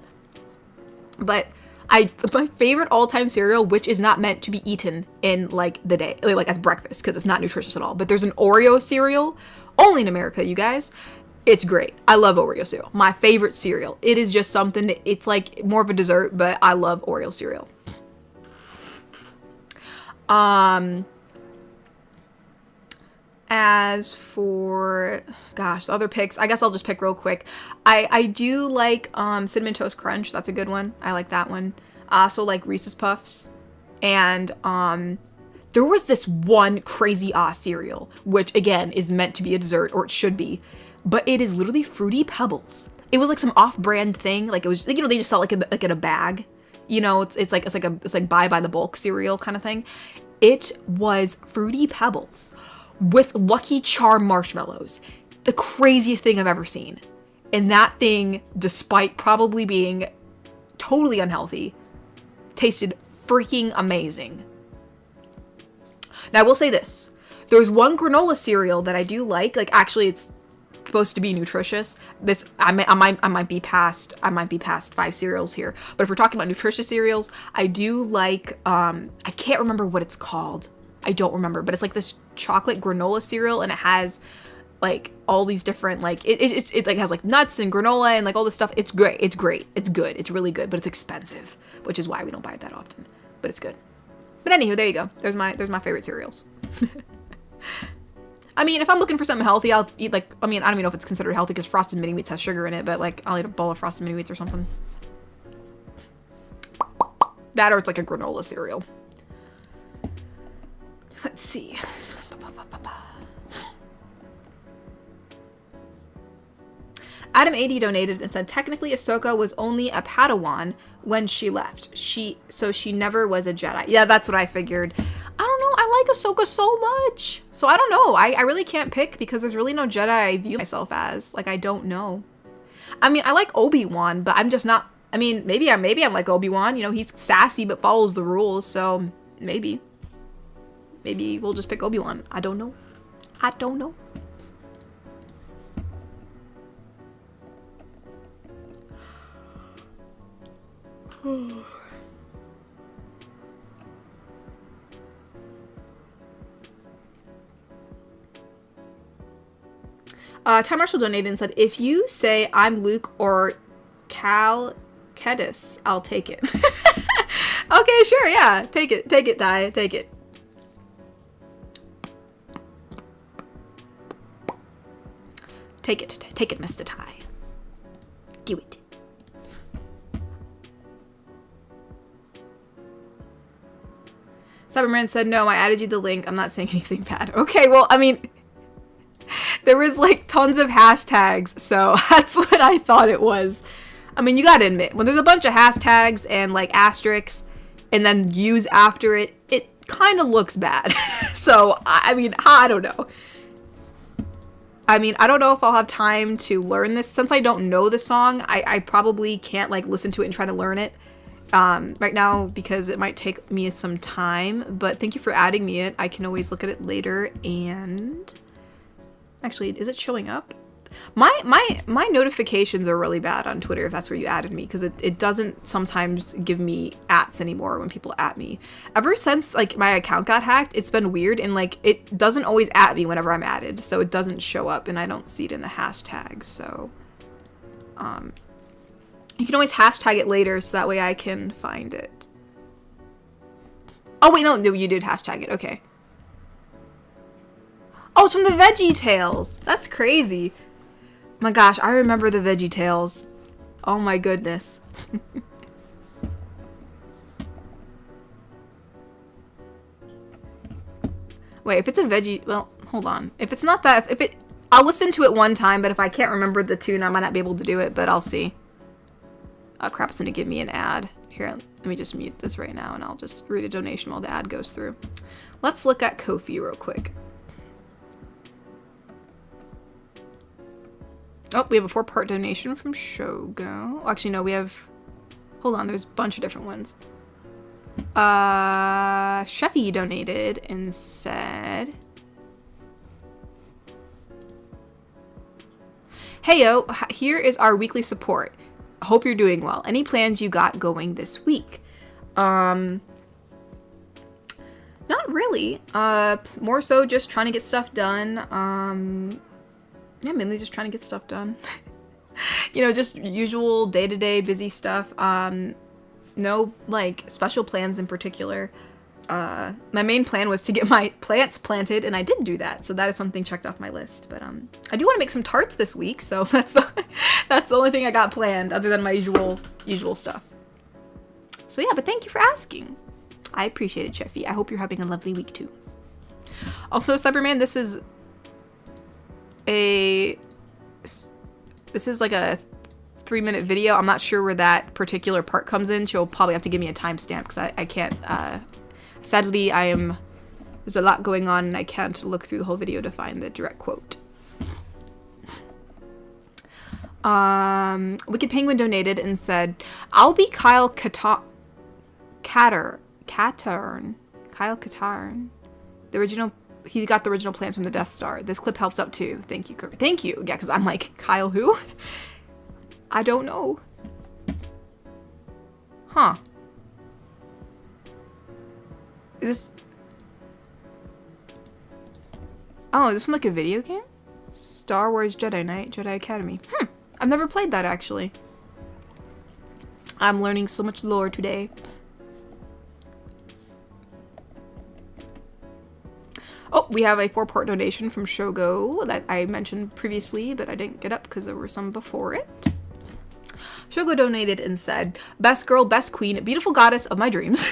But my favorite all-time cereal, which is not meant to be eaten in, like, the day, like, as breakfast, because it's not nutritious at all. But there's an Oreo cereal, only in America, you guys. It's great. I love Oreo cereal. My favorite cereal. It is just something that, it's like more of a dessert, but I love Oreo cereal. As for, gosh, the other picks, I guess I'll just pick real quick. I do like Cinnamon Toast Crunch. That's a good one. I like that one. I also like Reese's Puffs. And there was this one crazy cereal, which again is meant to be a dessert, or it should be. But it is literally Fruity Pebbles. It was like some off-brand thing. Like, it was, you know, they just sell like in a bag. You know, it's like buy by the bulk cereal kind of thing. It was Fruity Pebbles with Lucky Charm marshmallows. The craziest thing I've ever seen. And that thing, despite probably being totally unhealthy, tasted freaking amazing. Now, I will say this. There's one granola cereal that I do like. Like, actually, it's supposed to be nutritious. This I might be past 5 cereals here. But if we're talking about nutritious cereals, I do like I can't remember what it's called. I don't remember, but it's like this chocolate granola cereal, and it has like all these different like it like has like nuts and granola and like all this stuff. It's great. It's great. It's good. It's really good, but it's expensive, which is why we don't buy it that often. But it's good. But anywho, there you go. There's my favorite cereals. I mean, if I'm looking for something healthy, I'll eat like, I mean, I don't even know if it's considered healthy because Frosted Mini Wheats has sugar in it, but like I'll eat a bowl of Frosted Mini Wheats or something. That or it's like a granola cereal. Let's see. Adam 80 donated and said, technically Ahsoka was only a Padawan when she left. So she never was a Jedi. Yeah, that's what I figured. I don't know. I like Ahsoka so much. So I don't know. I really can't pick because there's really no Jedi I view myself as. Like, I don't know. I mean, I like Obi-Wan, but I'm just not. I mean, maybe I'm like Obi-Wan. You know, he's sassy but follows the rules. So maybe we'll just pick Obi-Wan. I don't know. I don't know. Time Marshall donated and said, if you say I'm Luke or Cal Kedis, I'll take it. Okay, sure, yeah. Take it, Ty. Take it. Take it, Mr. Ty. Do it. Cyberman said, no, I added you the link. I'm not saying anything bad. Okay, well, I mean, there was like tons of hashtags, so that's what I thought it was. I mean, you gotta admit, when there's a bunch of hashtags and like asterisks and then use after it, it kind of looks bad. So, I mean, I don't know. I mean, I don't know if I'll have time to learn this. Since I don't know the song, I probably can't like listen to it and try to learn it right now because it might take me some time. But thank you for adding me it. I can always look at it later. And actually, is it showing up? My notifications are really bad on Twitter if that's where you added me, because it doesn't sometimes give me ats anymore when people at me. Ever since like my account got hacked, it's been weird, and like it doesn't always at me whenever I'm added, so it doesn't show up and I don't see it in the hashtags. So you can always hashtag it later so that way I can find it. Oh wait, no, you did hashtag it. Okay. Oh, it's from the Veggie Tales. That's crazy. My gosh, I remember the Veggie Tales. Oh my goodness. Wait, if it's a veggie, well, hold on. If it's not that, I'll listen to it one time, but if I can't remember the tune, I might not be able to do it, but I'll see. Oh crap, it's gonna give me an ad. Here, let me just mute this right now and I'll just read a donation while the ad goes through. Let's look at Kofi real quick. Oh, we have a 4-part donation from Shogo. Oh, actually, no, we have... Hold on, there's a bunch of different ones. Sheffy donated and said... Heyo, here is our weekly support. Hope you're doing well. Any plans you got going this week? Not really. More so just trying to get stuff done. Yeah, mainly just trying to get stuff done. You know, just usual day-to-day busy stuff. No, like, special plans in particular. My main plan was to get my plants planted, and I didn't do that, so that is something checked off my list. But I do want to make some tarts this week, so that's the only thing I got planned, other than my usual stuff. So yeah, but thank you for asking. I appreciate it, Cheffy. I hope you're having a lovely week, too. Also, Cyberman, this is like a 3-minute video. I'm not sure where that particular part comes in. She'll probably have to give me a timestamp because I can't, sadly, there's a lot going on and I can't look through the whole video to find the direct quote. Wicked Penguin donated and said, I'll be Kyle Katarn. Kyle Katarn. The original he got the original plans from the Death Star. This clip helps out too. Thank you, Kirby. Thank you. Yeah, because I'm like, Kyle who? I don't know. Huh. Is this... Oh, is this from like a video game? Star Wars Jedi Knight, Jedi Academy. I've never played that actually. I'm learning so much lore today. Oh, we have a 4-part donation from Shogo that I mentioned previously, but I didn't get up because there were some before it. Shogo donated and said, "Best girl, best queen, beautiful goddess of my dreams."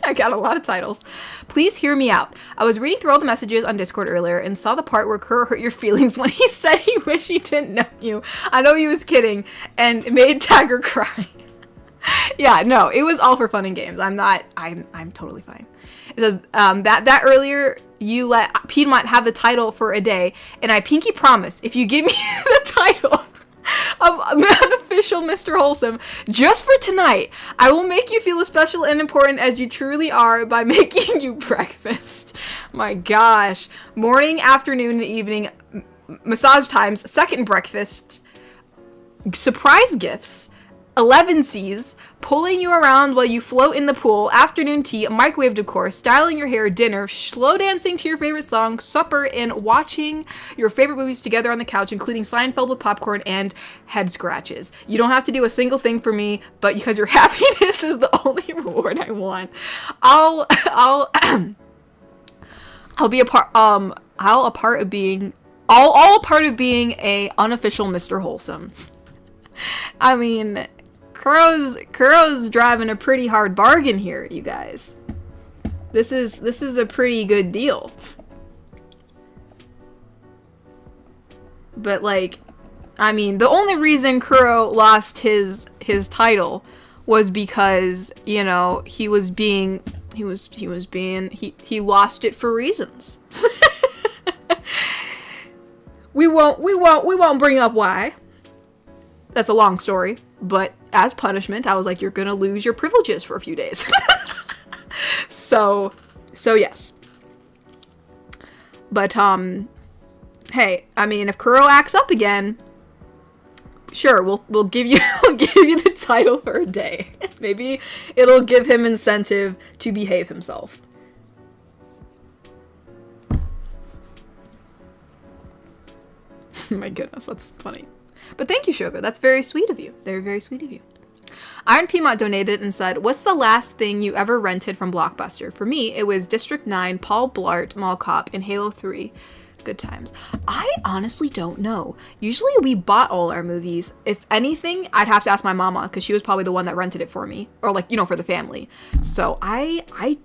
I got a lot of titles. "Please hear me out. I was reading through all the messages on Discord earlier and saw the part where Kuro hurt your feelings when he said he wished he didn't know you. I know he was kidding, and it made Tiger cry." Yeah, no, it was all for fun and games. I'm totally fine. It says, that earlier you let Piedmont have the title for a day, and I pinky promise, if you give me the title of unofficial Mr. Wholesome just for tonight, I will make you feel as special and important as you truly are by making you breakfast. My gosh. Morning, afternoon, and evening, massage times, second breakfast, surprise gifts, 11 C's, pulling you around while you float in the pool, afternoon tea, microwave decor, styling your hair, dinner, slow dancing to your favorite song, supper, and watching your favorite movies together on the couch, including Seinfeld with popcorn and head scratches. You don't have to do a single thing for me, but because your happiness is the only reward I want. I'll be a part of being a a unofficial Mr. Wholesome. I mean, Kuro's driving a pretty hard bargain here, you guys. This is a pretty good deal. But like, I mean, the only reason Kuro lost his title was because, you know, he lost it for reasons. We won't bring up why. That's a long story, but as punishment, I was like, you're gonna lose your privileges for a few days. So yes. But, hey, I mean, if Kuro acts up again, sure, we'll give you, the title for a day. Maybe it'll give him incentive to behave himself. My goodness, that's funny. But thank you, Shogo. That's very sweet of you. Very, very sweet of you. Iron Piedmont donated and said, "What's the last thing you ever rented from Blockbuster? For me, it was District 9, Paul Blart, Mall Cop, and Halo 3. Good times." I honestly don't know. Usually we bought all our movies. If anything, I'd have to ask my mama because she was probably the one that rented it for me. Or like, you know, for the family. So I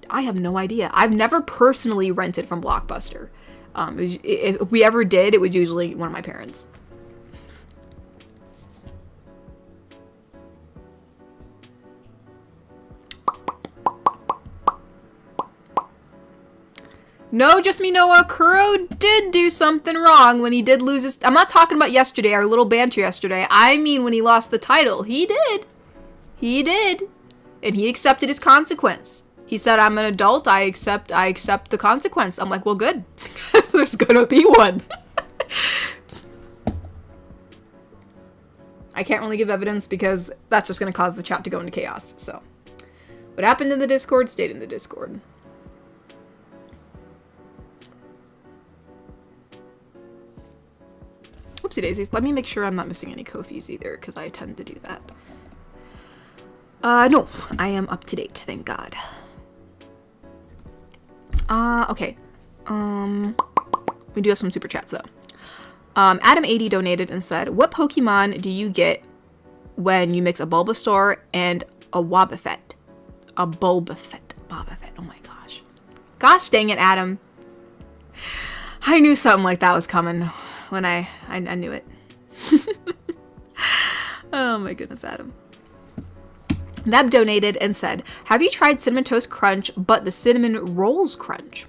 have no idea. I've never personally rented from Blockbuster. If we ever did, it was usually one of my parents. No, just me, Noah. Kuro did do something wrong when he did lose his... I'm not talking about yesterday, our little banter yesterday. I mean when he lost the title. He did. He did. And he accepted his consequence. He said, "I'm an adult. I accept the consequence." I'm like, well, good. There's gonna be one. I can't really give evidence because that's just gonna cause the chat to go into chaos. So, what happened in the Discord stayed in the Discord. Whoopsie daisies. Let me make sure I'm not missing any Kofis either, because I tend to do that. No, I am up to date, thank God. Okay. We do have some super chats though. Adam80 donated and said, "What Pokemon do you get when you mix a Bulbasaur and a Wobbuffet?" A Bulbafet. Bobbafet. Oh my gosh. Gosh dang it, Adam. I knew something like that was coming when I knew it. Oh my goodness, Adam. Neb donated and said, "Have you tried Cinnamon Toast Crunch, but the Cinnamon Rolls Crunch?"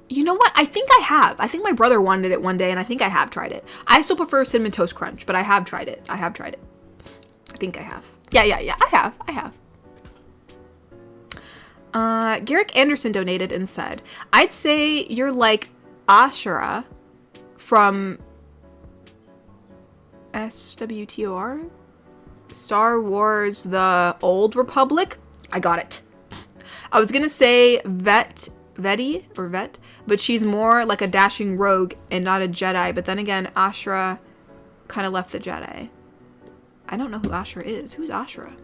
You know what? I think I have. I think my brother wanted it one day, and I think I have tried it. I still prefer Cinnamon Toast Crunch, but I have tried it. I think I have. Yeah, I have. Garrick Anderson donated and said, I'd say you're like Ashura from SWTOR? Star Wars The Old Republic? I got it. I was gonna say Veti, but she's more like a dashing rogue and not a Jedi. But then again, Ashura kind of left the Jedi. I don't know who Ashura is. Who's Ashura?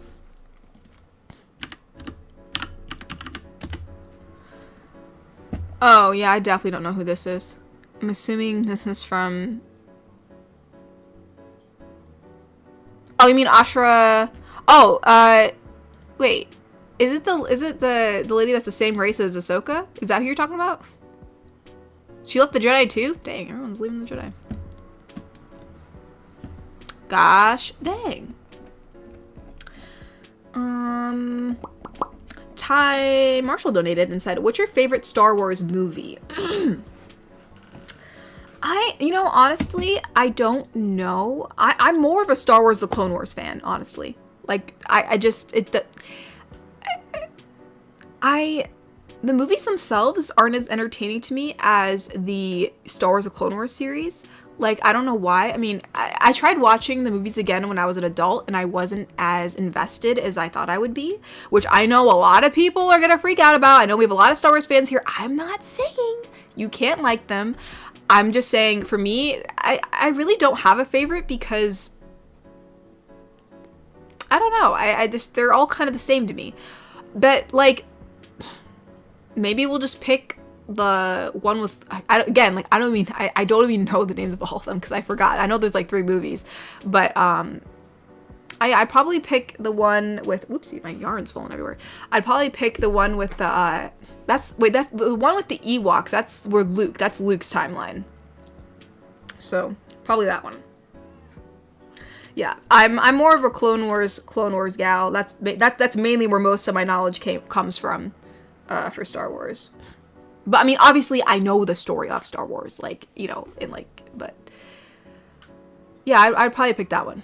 Oh, yeah, I definitely don't know who this is. I'm assuming this is from... Oh, you mean Ashura... Oh, wait. Is it the lady that's the same race as Ahsoka? Is that who you're talking about? She left the Jedi too? Dang, everyone's leaving the Jedi. Gosh, dang. Ty Marshall donated and said, what's your favorite Star Wars movie? Honestly, I don't know. I'm more of a Star Wars The Clone Wars fan, honestly. Like, the movies themselves aren't as entertaining to me as the Star Wars The Clone Wars series. Like, I don't know why. I mean, I tried watching the movies again when I was an adult, and I wasn't as invested as I thought I would be, which I know a lot of people are gonna freak out about. I know we have a lot of Star Wars fans here. I'm not saying you can't like them. I'm just saying, for me, I really don't have a favorite because, I don't know. I just, they're all kind of the same to me. But, like, maybe we'll just pick the one with, I don't even know the names of all of them because I forgot. I know there's like 3 movies, but I'd probably pick the one with, whoopsie, my yarn's falling everywhere. I'd probably pick the one with the, that's the one with the Ewoks. That's Luke's timeline. So probably that one. Yeah, I'm more of a Clone Wars gal. That's mainly where most of my knowledge comes from for Star Wars. But I mean, obviously, I know the story of Star Wars, like, but yeah, I'd probably pick that one.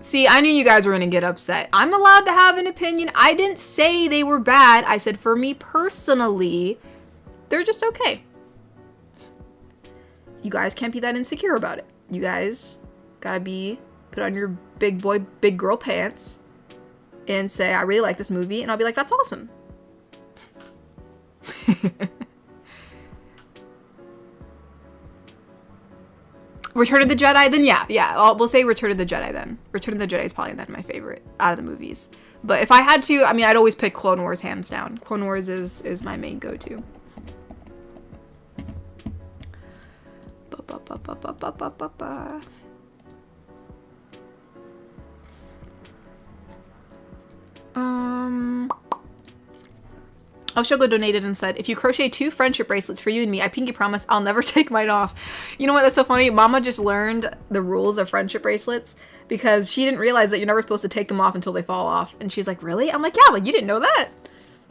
See, I knew you guys were gonna get upset. I'm allowed to have an opinion. I didn't say they were bad. I said, for me personally, they're just okay. You guys can't be that insecure about it. You guys gotta put on your big boy, big girl pants and say, I really like this movie, and I'll be like, that's awesome. Return of the Jedi, then yeah. We'll say Return of the Jedi then. Return of the Jedi is probably then my favorite out of the movies. But if I had to, I mean, I'd always pick Clone Wars hands down. Clone Wars is my main go-to. Oshogo donated and said, if you crochet 2 friendship bracelets for you and me, I pinky promise I'll never take mine off. You know what? That's so funny. Mama just learned the rules of friendship bracelets because she didn't realize that you're never supposed to take them off until they fall off. And she's like, really? I'm like, yeah, like you didn't know that.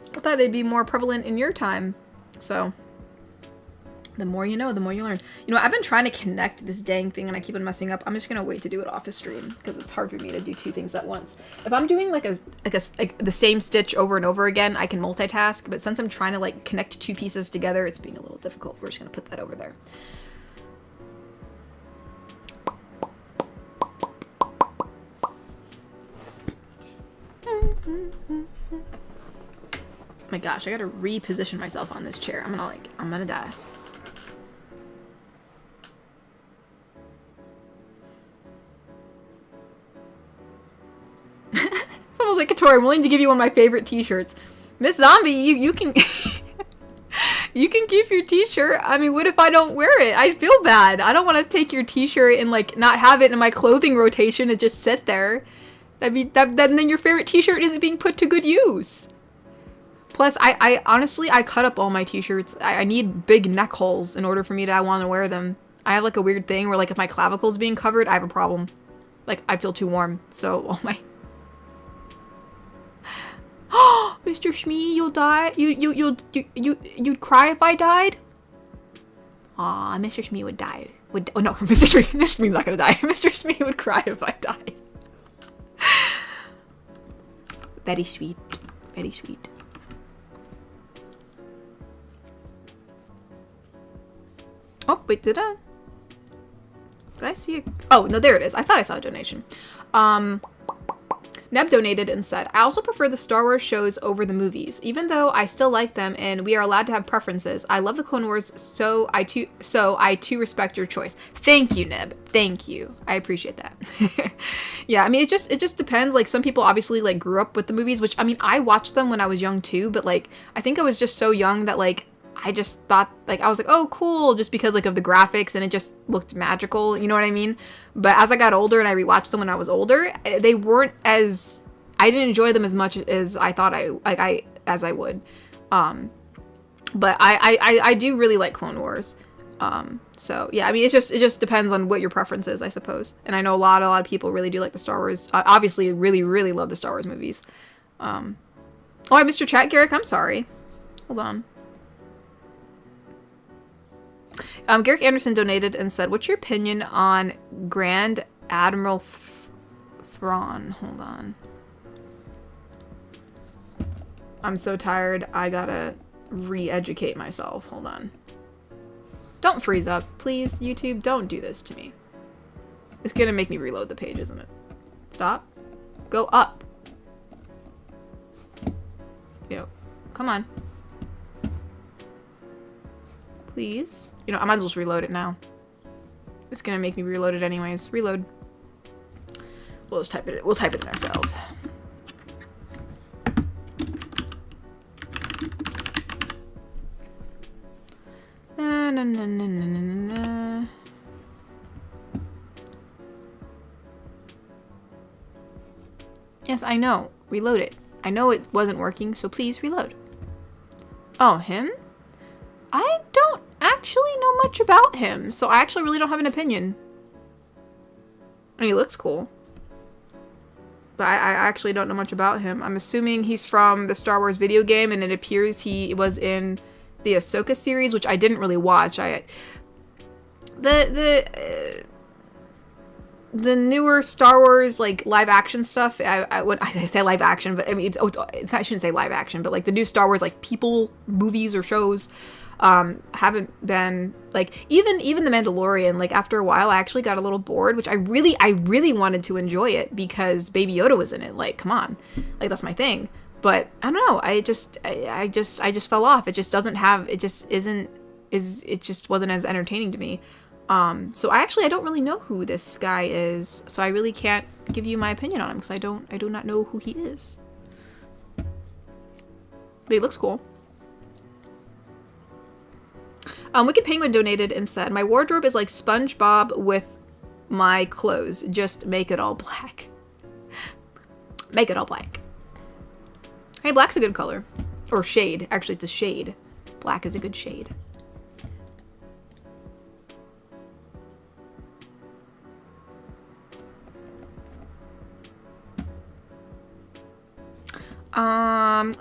I thought they'd be more prevalent in your time. So the more you know, the more you learn. You know, I've been trying to connect this dang thing and I keep on messing up. I'm just gonna wait to do it off a stream because it's hard for me to do 2 things at once. If I'm doing like the same stitch over and over again, I can multitask. But since I'm trying to like connect 2 pieces together, it's being a little difficult. We're just gonna put that over there. Oh my gosh, I gotta reposition myself on this chair. I'm gonna die. Someone's like, Katori, I'm willing to give you one of my favorite t-shirts. Miss Zombie, you can you can keep your t-shirt. I mean, what if I don't wear it? I feel bad. I don't want to take your t-shirt and like not have it in my clothing rotation and just sit there. Then your favorite t-shirt isn't being put to good use. Plus, I honestly, I cut up all my t-shirts. I need big neck holes in order for me to want to wear them. I have like a weird thing where like if my clavicle's being covered, I have a problem. Like I feel too warm. So all my Mr. Shmee, you'll die. You'd cry if I died? Aw, Mr. Shmee would die. Oh no, Mr. Shmee's not gonna die. Mr. Shmee would cry if I died. Very sweet. Very sweet. Oh, wait, did I see a... Oh, no, there it is. I thought I saw a donation. Neb donated and said, I also prefer the Star Wars shows over the movies. Even though I still like them and we are allowed to have preferences, I love the Clone Wars, so I too respect your choice. Thank you, Neb. Thank you. I appreciate that. Yeah, I mean, it just depends. Like, some people obviously, like, grew up with the movies, which, I mean, I watched them when I was young, too, but, like, I think I was just so young that, like, I just thought, like, I was like, oh, cool, just because, like, of the graphics, and it just looked magical, you know what I mean? But as I got older and I rewatched them when I was older, they weren't as, I didn't enjoy them as much as I thought as I would. But I do really like Clone Wars. So yeah, I mean, it just depends on what your preference is, I suppose. And I know a lot of people really do like the Star Wars, obviously really, really love the Star Wars movies. Oh, I missed your chat, Garrick, I'm sorry. Hold on. Garrick Anderson donated and said, what's your opinion on Grand Admiral Thrawn? Hold on. I'm so tired. I gotta re-educate myself. Hold on. Don't freeze up, please, YouTube. Don't do this to me. It's gonna make me reload the page, isn't it? Stop. Go up. You know, come on. Please. You know, I might as well just reload it now. It's gonna make me reload it anyways. Reload. We'll just type it. We'll type it in ourselves. Na, na, na, na, na, na, na. Yes, I know. Reload it. I know it wasn't working, so please reload. Oh, him? I don't actually know much about him, so I actually really don't have an opinion. I mean, he looks cool. But I actually don't know much about him. I'm assuming he's from the Star Wars video game, and it appears he was in the Ahsoka series, which I didn't really watch. The newer Star Wars, like, live action stuff, I say live action, but I mean, I shouldn't say live action, but like the new Star Wars, like, people, movies or shows, haven't been, like, even The Mandalorian, like, after a while I actually got a little bored, which I really wanted to enjoy it because Baby Yoda was in it. Like, come on, like, that's my thing. But I don't know, I just fell off. It just doesn't have, it just wasn't as entertaining to me. So I don't really know who this guy is, so I really can't give you my opinion on him because I do not know who he is. But he looks cool. Wicked Penguin donated and said, my wardrobe is like SpongeBob with my clothes. Just make it all black. Make it all black. Hey, black's a good color. Or shade. Actually, it's a shade. Black is a good shade.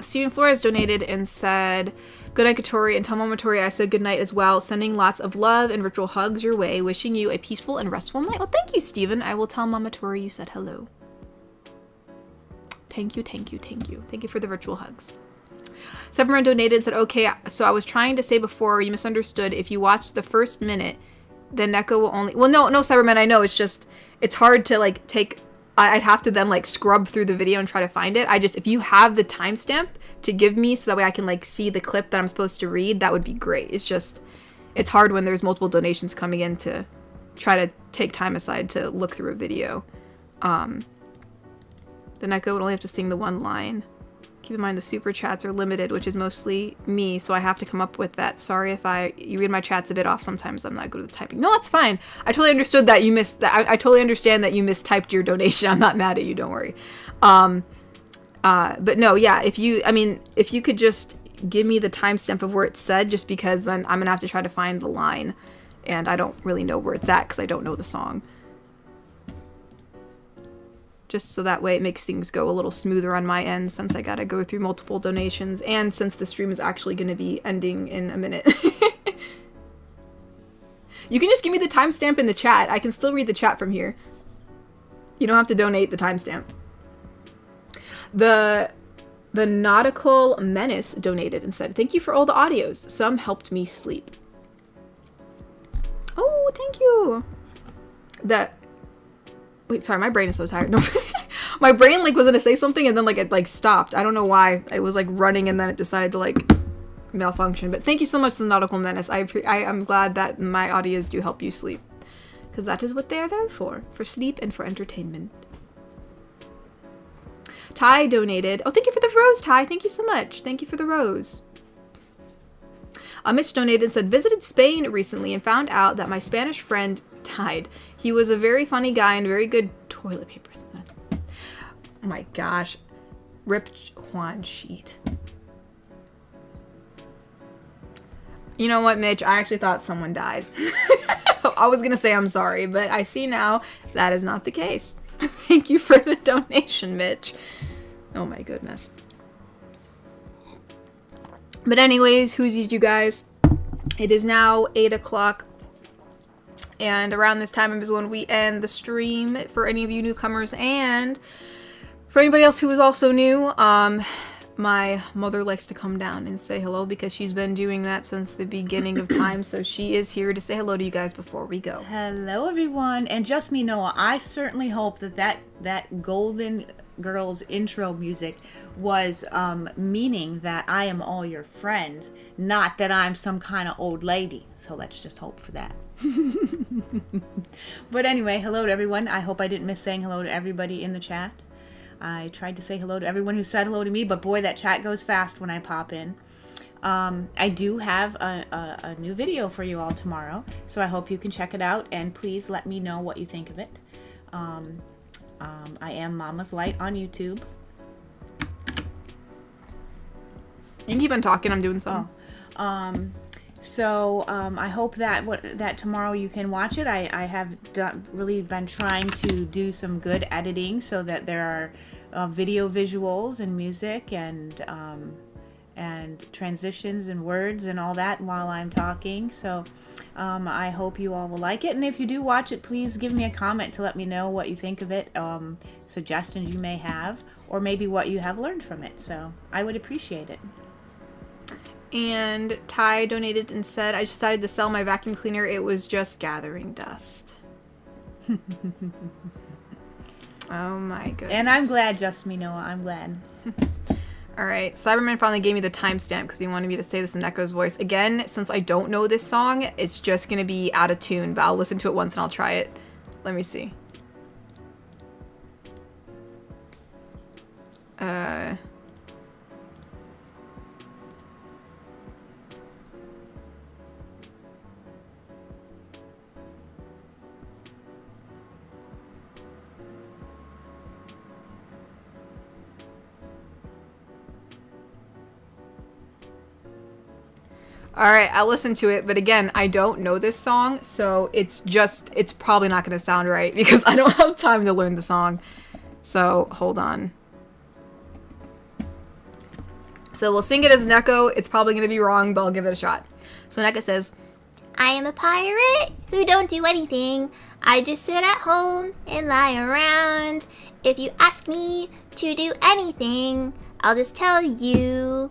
Steven Flores donated and said, good night, Katori, and tell Mama Tori I said good night as well. Sending lots of love and virtual hugs your way. Wishing you a peaceful and restful night. Well, thank you, Steven. I will tell Mama Tori you said hello. Thank you, thank you, thank you. Thank you for the virtual hugs. Severin donated and said, okay, so I was trying to say before you misunderstood. If you watch the first minute, then Neko will only... Well, no, Cyberman, I know. It's just... It's hard to, like, take... I'd have to then, like, scrub through the video and try to find it. If you have the timestamp to give me so that way I can, like, see the clip that I'm supposed to read, that would be great. It's just... It's hard when there's multiple donations coming in to try to take time aside to look through a video. The Neko would only have to sing the one line. Keep in mind the super chats are limited, which is mostly me, so I have to come up with that. Sorry if you read my chats a bit off sometimes. I'm not good at the typing. No, that's fine. I totally understood that you missed that. I totally understand that you mistyped your donation. I'm not mad at you. Don't worry. But no, yeah. If you could just give me the timestamp of where it said, just because then I'm gonna have to try to find the line, and I don't really know where it's at because I don't know the song. Just so that way it makes things go a little smoother on my end, since I gotta go through multiple donations, and since the stream is actually gonna be ending in a minute. You can just give me the timestamp in the chat. I can still read the chat from here. You don't have to donate the timestamp. The Nautical Menace donated and said, thank you for all the audios. Some helped me sleep. Oh, thank you. Wait, sorry, my brain is so tired. No, my brain like was gonna say something and then like it like stopped. I don't know why. It was like running and then it decided to like malfunction. But thank you so much to the Nautical Menace. I'm glad that my audios do help you sleep, because that is what they are there for sleep and for entertainment. Ty donated. Oh, thank you for the rose, Ty. Thank you so much. Thank you for the rose. Mitch donated and said, visited Spain recently and found out that my Spanish friend died. He was a very funny guy and very good toilet paper. Oh my gosh. Rip Juan sheet. You know what, Mitch? I actually thought someone died. I was going to say I'm sorry, but I see now that is not the case. Thank you for the donation, Mitch. Oh my goodness. But anyways, whoosies, you guys. It is now 8 o'clock. And around this time is when we end the stream for any of you newcomers. And for anybody else who is also new, my mother likes to come down and say hello because she's been doing that since the beginning of time. So she is here to say hello to you guys before we go. Hello, everyone. And just me, Noah, I certainly hope that Golden Girls intro music was meaning that I am all your friends, not that I'm some kind of old lady. So let's just hope for that. But anyway, hello to everyone. I hope I didn't miss saying hello to everybody in the chat. I tried to say hello to everyone who said hello to me, but boy, that chat goes fast when I pop in. I do have a new video for you all tomorrow, so I hope you can check it out, and please let me know what you think of it. I am Mama's Light on YouTube. You can keep on talking. I'm doing something. So I hope that tomorrow you can watch it. I have really been trying to do some good editing so that there are video visuals and music and transitions and words and all that while I'm talking. So I hope you all will like it. And if you do watch it, please give me a comment to let me know what you think of it, suggestions you may have, or maybe what you have learned from it. So I would appreciate it. And Ty donated and said, I decided to sell my vacuum cleaner. It was just gathering dust. Oh my goodness. And I'm glad, just me, Noah. I'm glad. All right. Cyberman finally gave me the timestamp because he wanted me to say this in Echo's voice. Again, since I don't know this song, it's just going to be out of tune, but I'll listen to it once and I'll try it. Let me see. Alright, I'll listen to it, but again, I don't know this song, so it's probably not going to sound right because I don't have time to learn the song. So, hold on. So we'll sing it as Neko. It's probably going to be wrong, but I'll give it a shot. So Neko says, I am a pirate who don't do anything. I just sit at home and lie around. If you ask me to do anything, I'll just tell you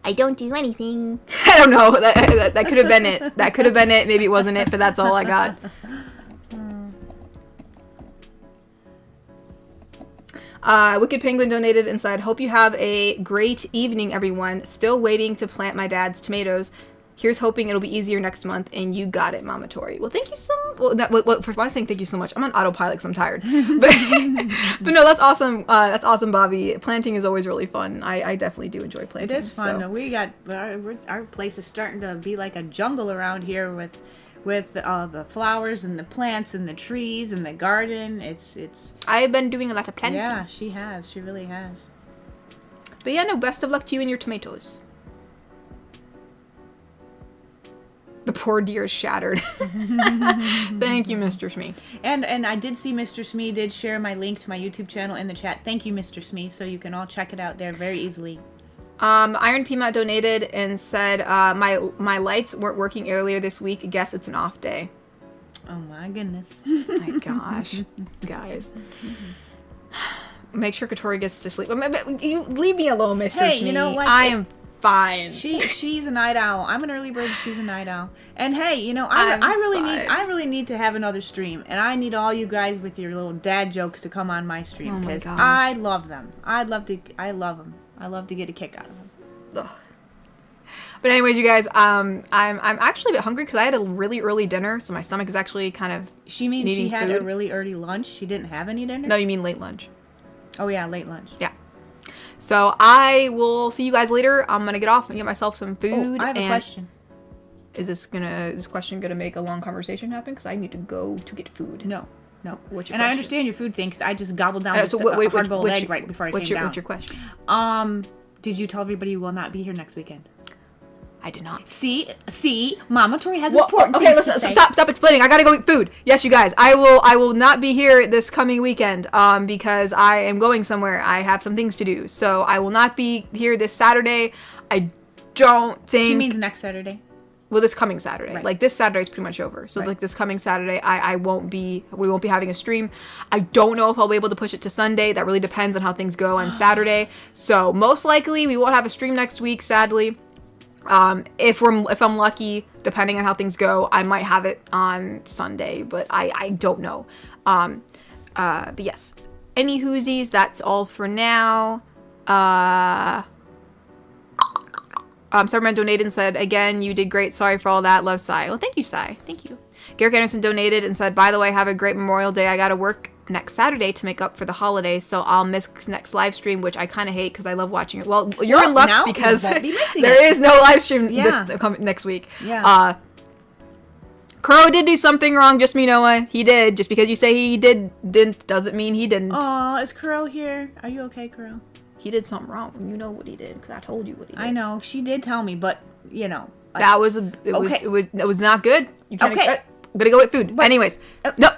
I don't do anything. I don't know. That could have been it. That could have been it. Maybe it wasn't it, but that's all I got. Wicked Penguin donated and said, hope you have a great evening, everyone. Still waiting to plant my dad's tomatoes. Here's hoping it'll be easier next month, and you got it, Mama Tori. Well, thank you so much. Well, first of all, I'm saying thank you so much. I'm on autopilot because I'm tired. But no, that's awesome. That's awesome, Bobby. Planting is always really fun. I definitely do enjoy planting. It is fun. So. We got our place is starting to be like a jungle around here with the flowers and the plants and the trees and the garden. It's. I've been doing a lot of planting. Yeah, she has. She really has. But yeah, no. Best of luck to you and your tomatoes. The poor deer is shattered. Thank you, Mr. Smee. And I did see Mr. Smee did share my link to my YouTube channel in the chat. Thank you, Mr. Smee. So you can all check it out there very easily. Iron Peanut donated and said, my lights weren't working earlier this week. Guess it's an off day. Oh my goodness. My gosh. Guys. make sure Katori gets to sleep. You leave me alone, Mr. Hey, Schnee. you know what? I am fine. She's a night owl. I'm an early bird. She's a night owl. And hey, you know, I really need to have another stream, and I need all you guys with your little dad jokes to come on my stream because I love them. I love them. I love to get a kick out of them. Ugh. But anyways, you guys, I'm actually a bit hungry because I had a really early dinner, so my stomach is actually kind of. She means she had food. a really early lunch. She didn't have any dinner. No, you mean late lunch. Oh yeah, late lunch. Yeah. So I will see you guys later. I'm gonna get off and get myself some food. Oh, I have a question. Is this question gonna make a long conversation happen? Because I need to go to get food. No. What's your question? I understand your food thing because I just gobbled down a hard boiled egg right before I came down. What's your question? Did you tell everybody you will not be here next weekend? I did not. See, Mama Tori has important okay, things to say. Stop explaining. I gotta go eat food. Yes, you guys. I will not be here this coming weekend. Because I am going somewhere. I have some things to do. So I will not be here this Saturday. I don't think. She means next Saturday. Well, this coming Saturday. Right. Like this Saturday is pretty much over. So Right. like this coming Saturday, we won't be having a stream. I don't know if I'll be able to push it to Sunday. That really depends on how things go on Saturday. So most likely we won't have a stream next week, sadly. If I'm lucky, depending on how things go, I might have it on Sunday, but I don't know. But yes. Any whoosies, that's all for now. Cyberman donated and said, again, you did great. Sorry for all that. Love, Sai. Well, thank you, Sai. Thank you. Garrick Anderson donated and said, by the way, have a great Memorial Day. I gotta work next Saturday to make up for the holidays, so I'll miss next live stream, which I kind of hate because I love watching it. Well, you're in luck because there is no live stream next week. Yeah. Crow did do something wrong, just me, Noah. He did. Just because you say he didn't doesn't mean he didn't. Oh, is Crow here? Are you okay, Crow? He did something wrong. You know what he did because I told you what he did. I know she did tell me, but you know that was it was not good. You can't. Okay. I'm gonna go with food. Anyways, no.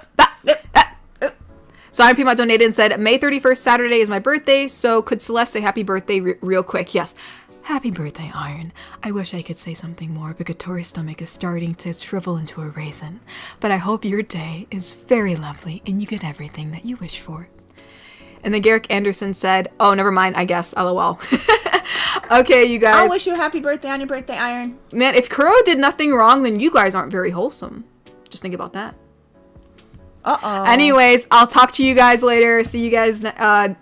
So Iron Peanut donated and said, May 31st, Saturday is my birthday, so could Celeste say happy birthday real quick? Yes. Happy birthday, Iron. I wish I could say something more, but Katori's stomach is starting to shrivel into a raisin. But I hope your day is very lovely and you get everything that you wish for. And then Garrick Anderson said, oh, never mind, I guess, LOL. Okay, you guys. I'll wish you a happy birthday on your birthday, Iron. Man, if Kuro did nothing wrong, then you guys aren't very wholesome. Just think about that. Uh-oh. Anyways, I'll talk to you guys later. See you guys next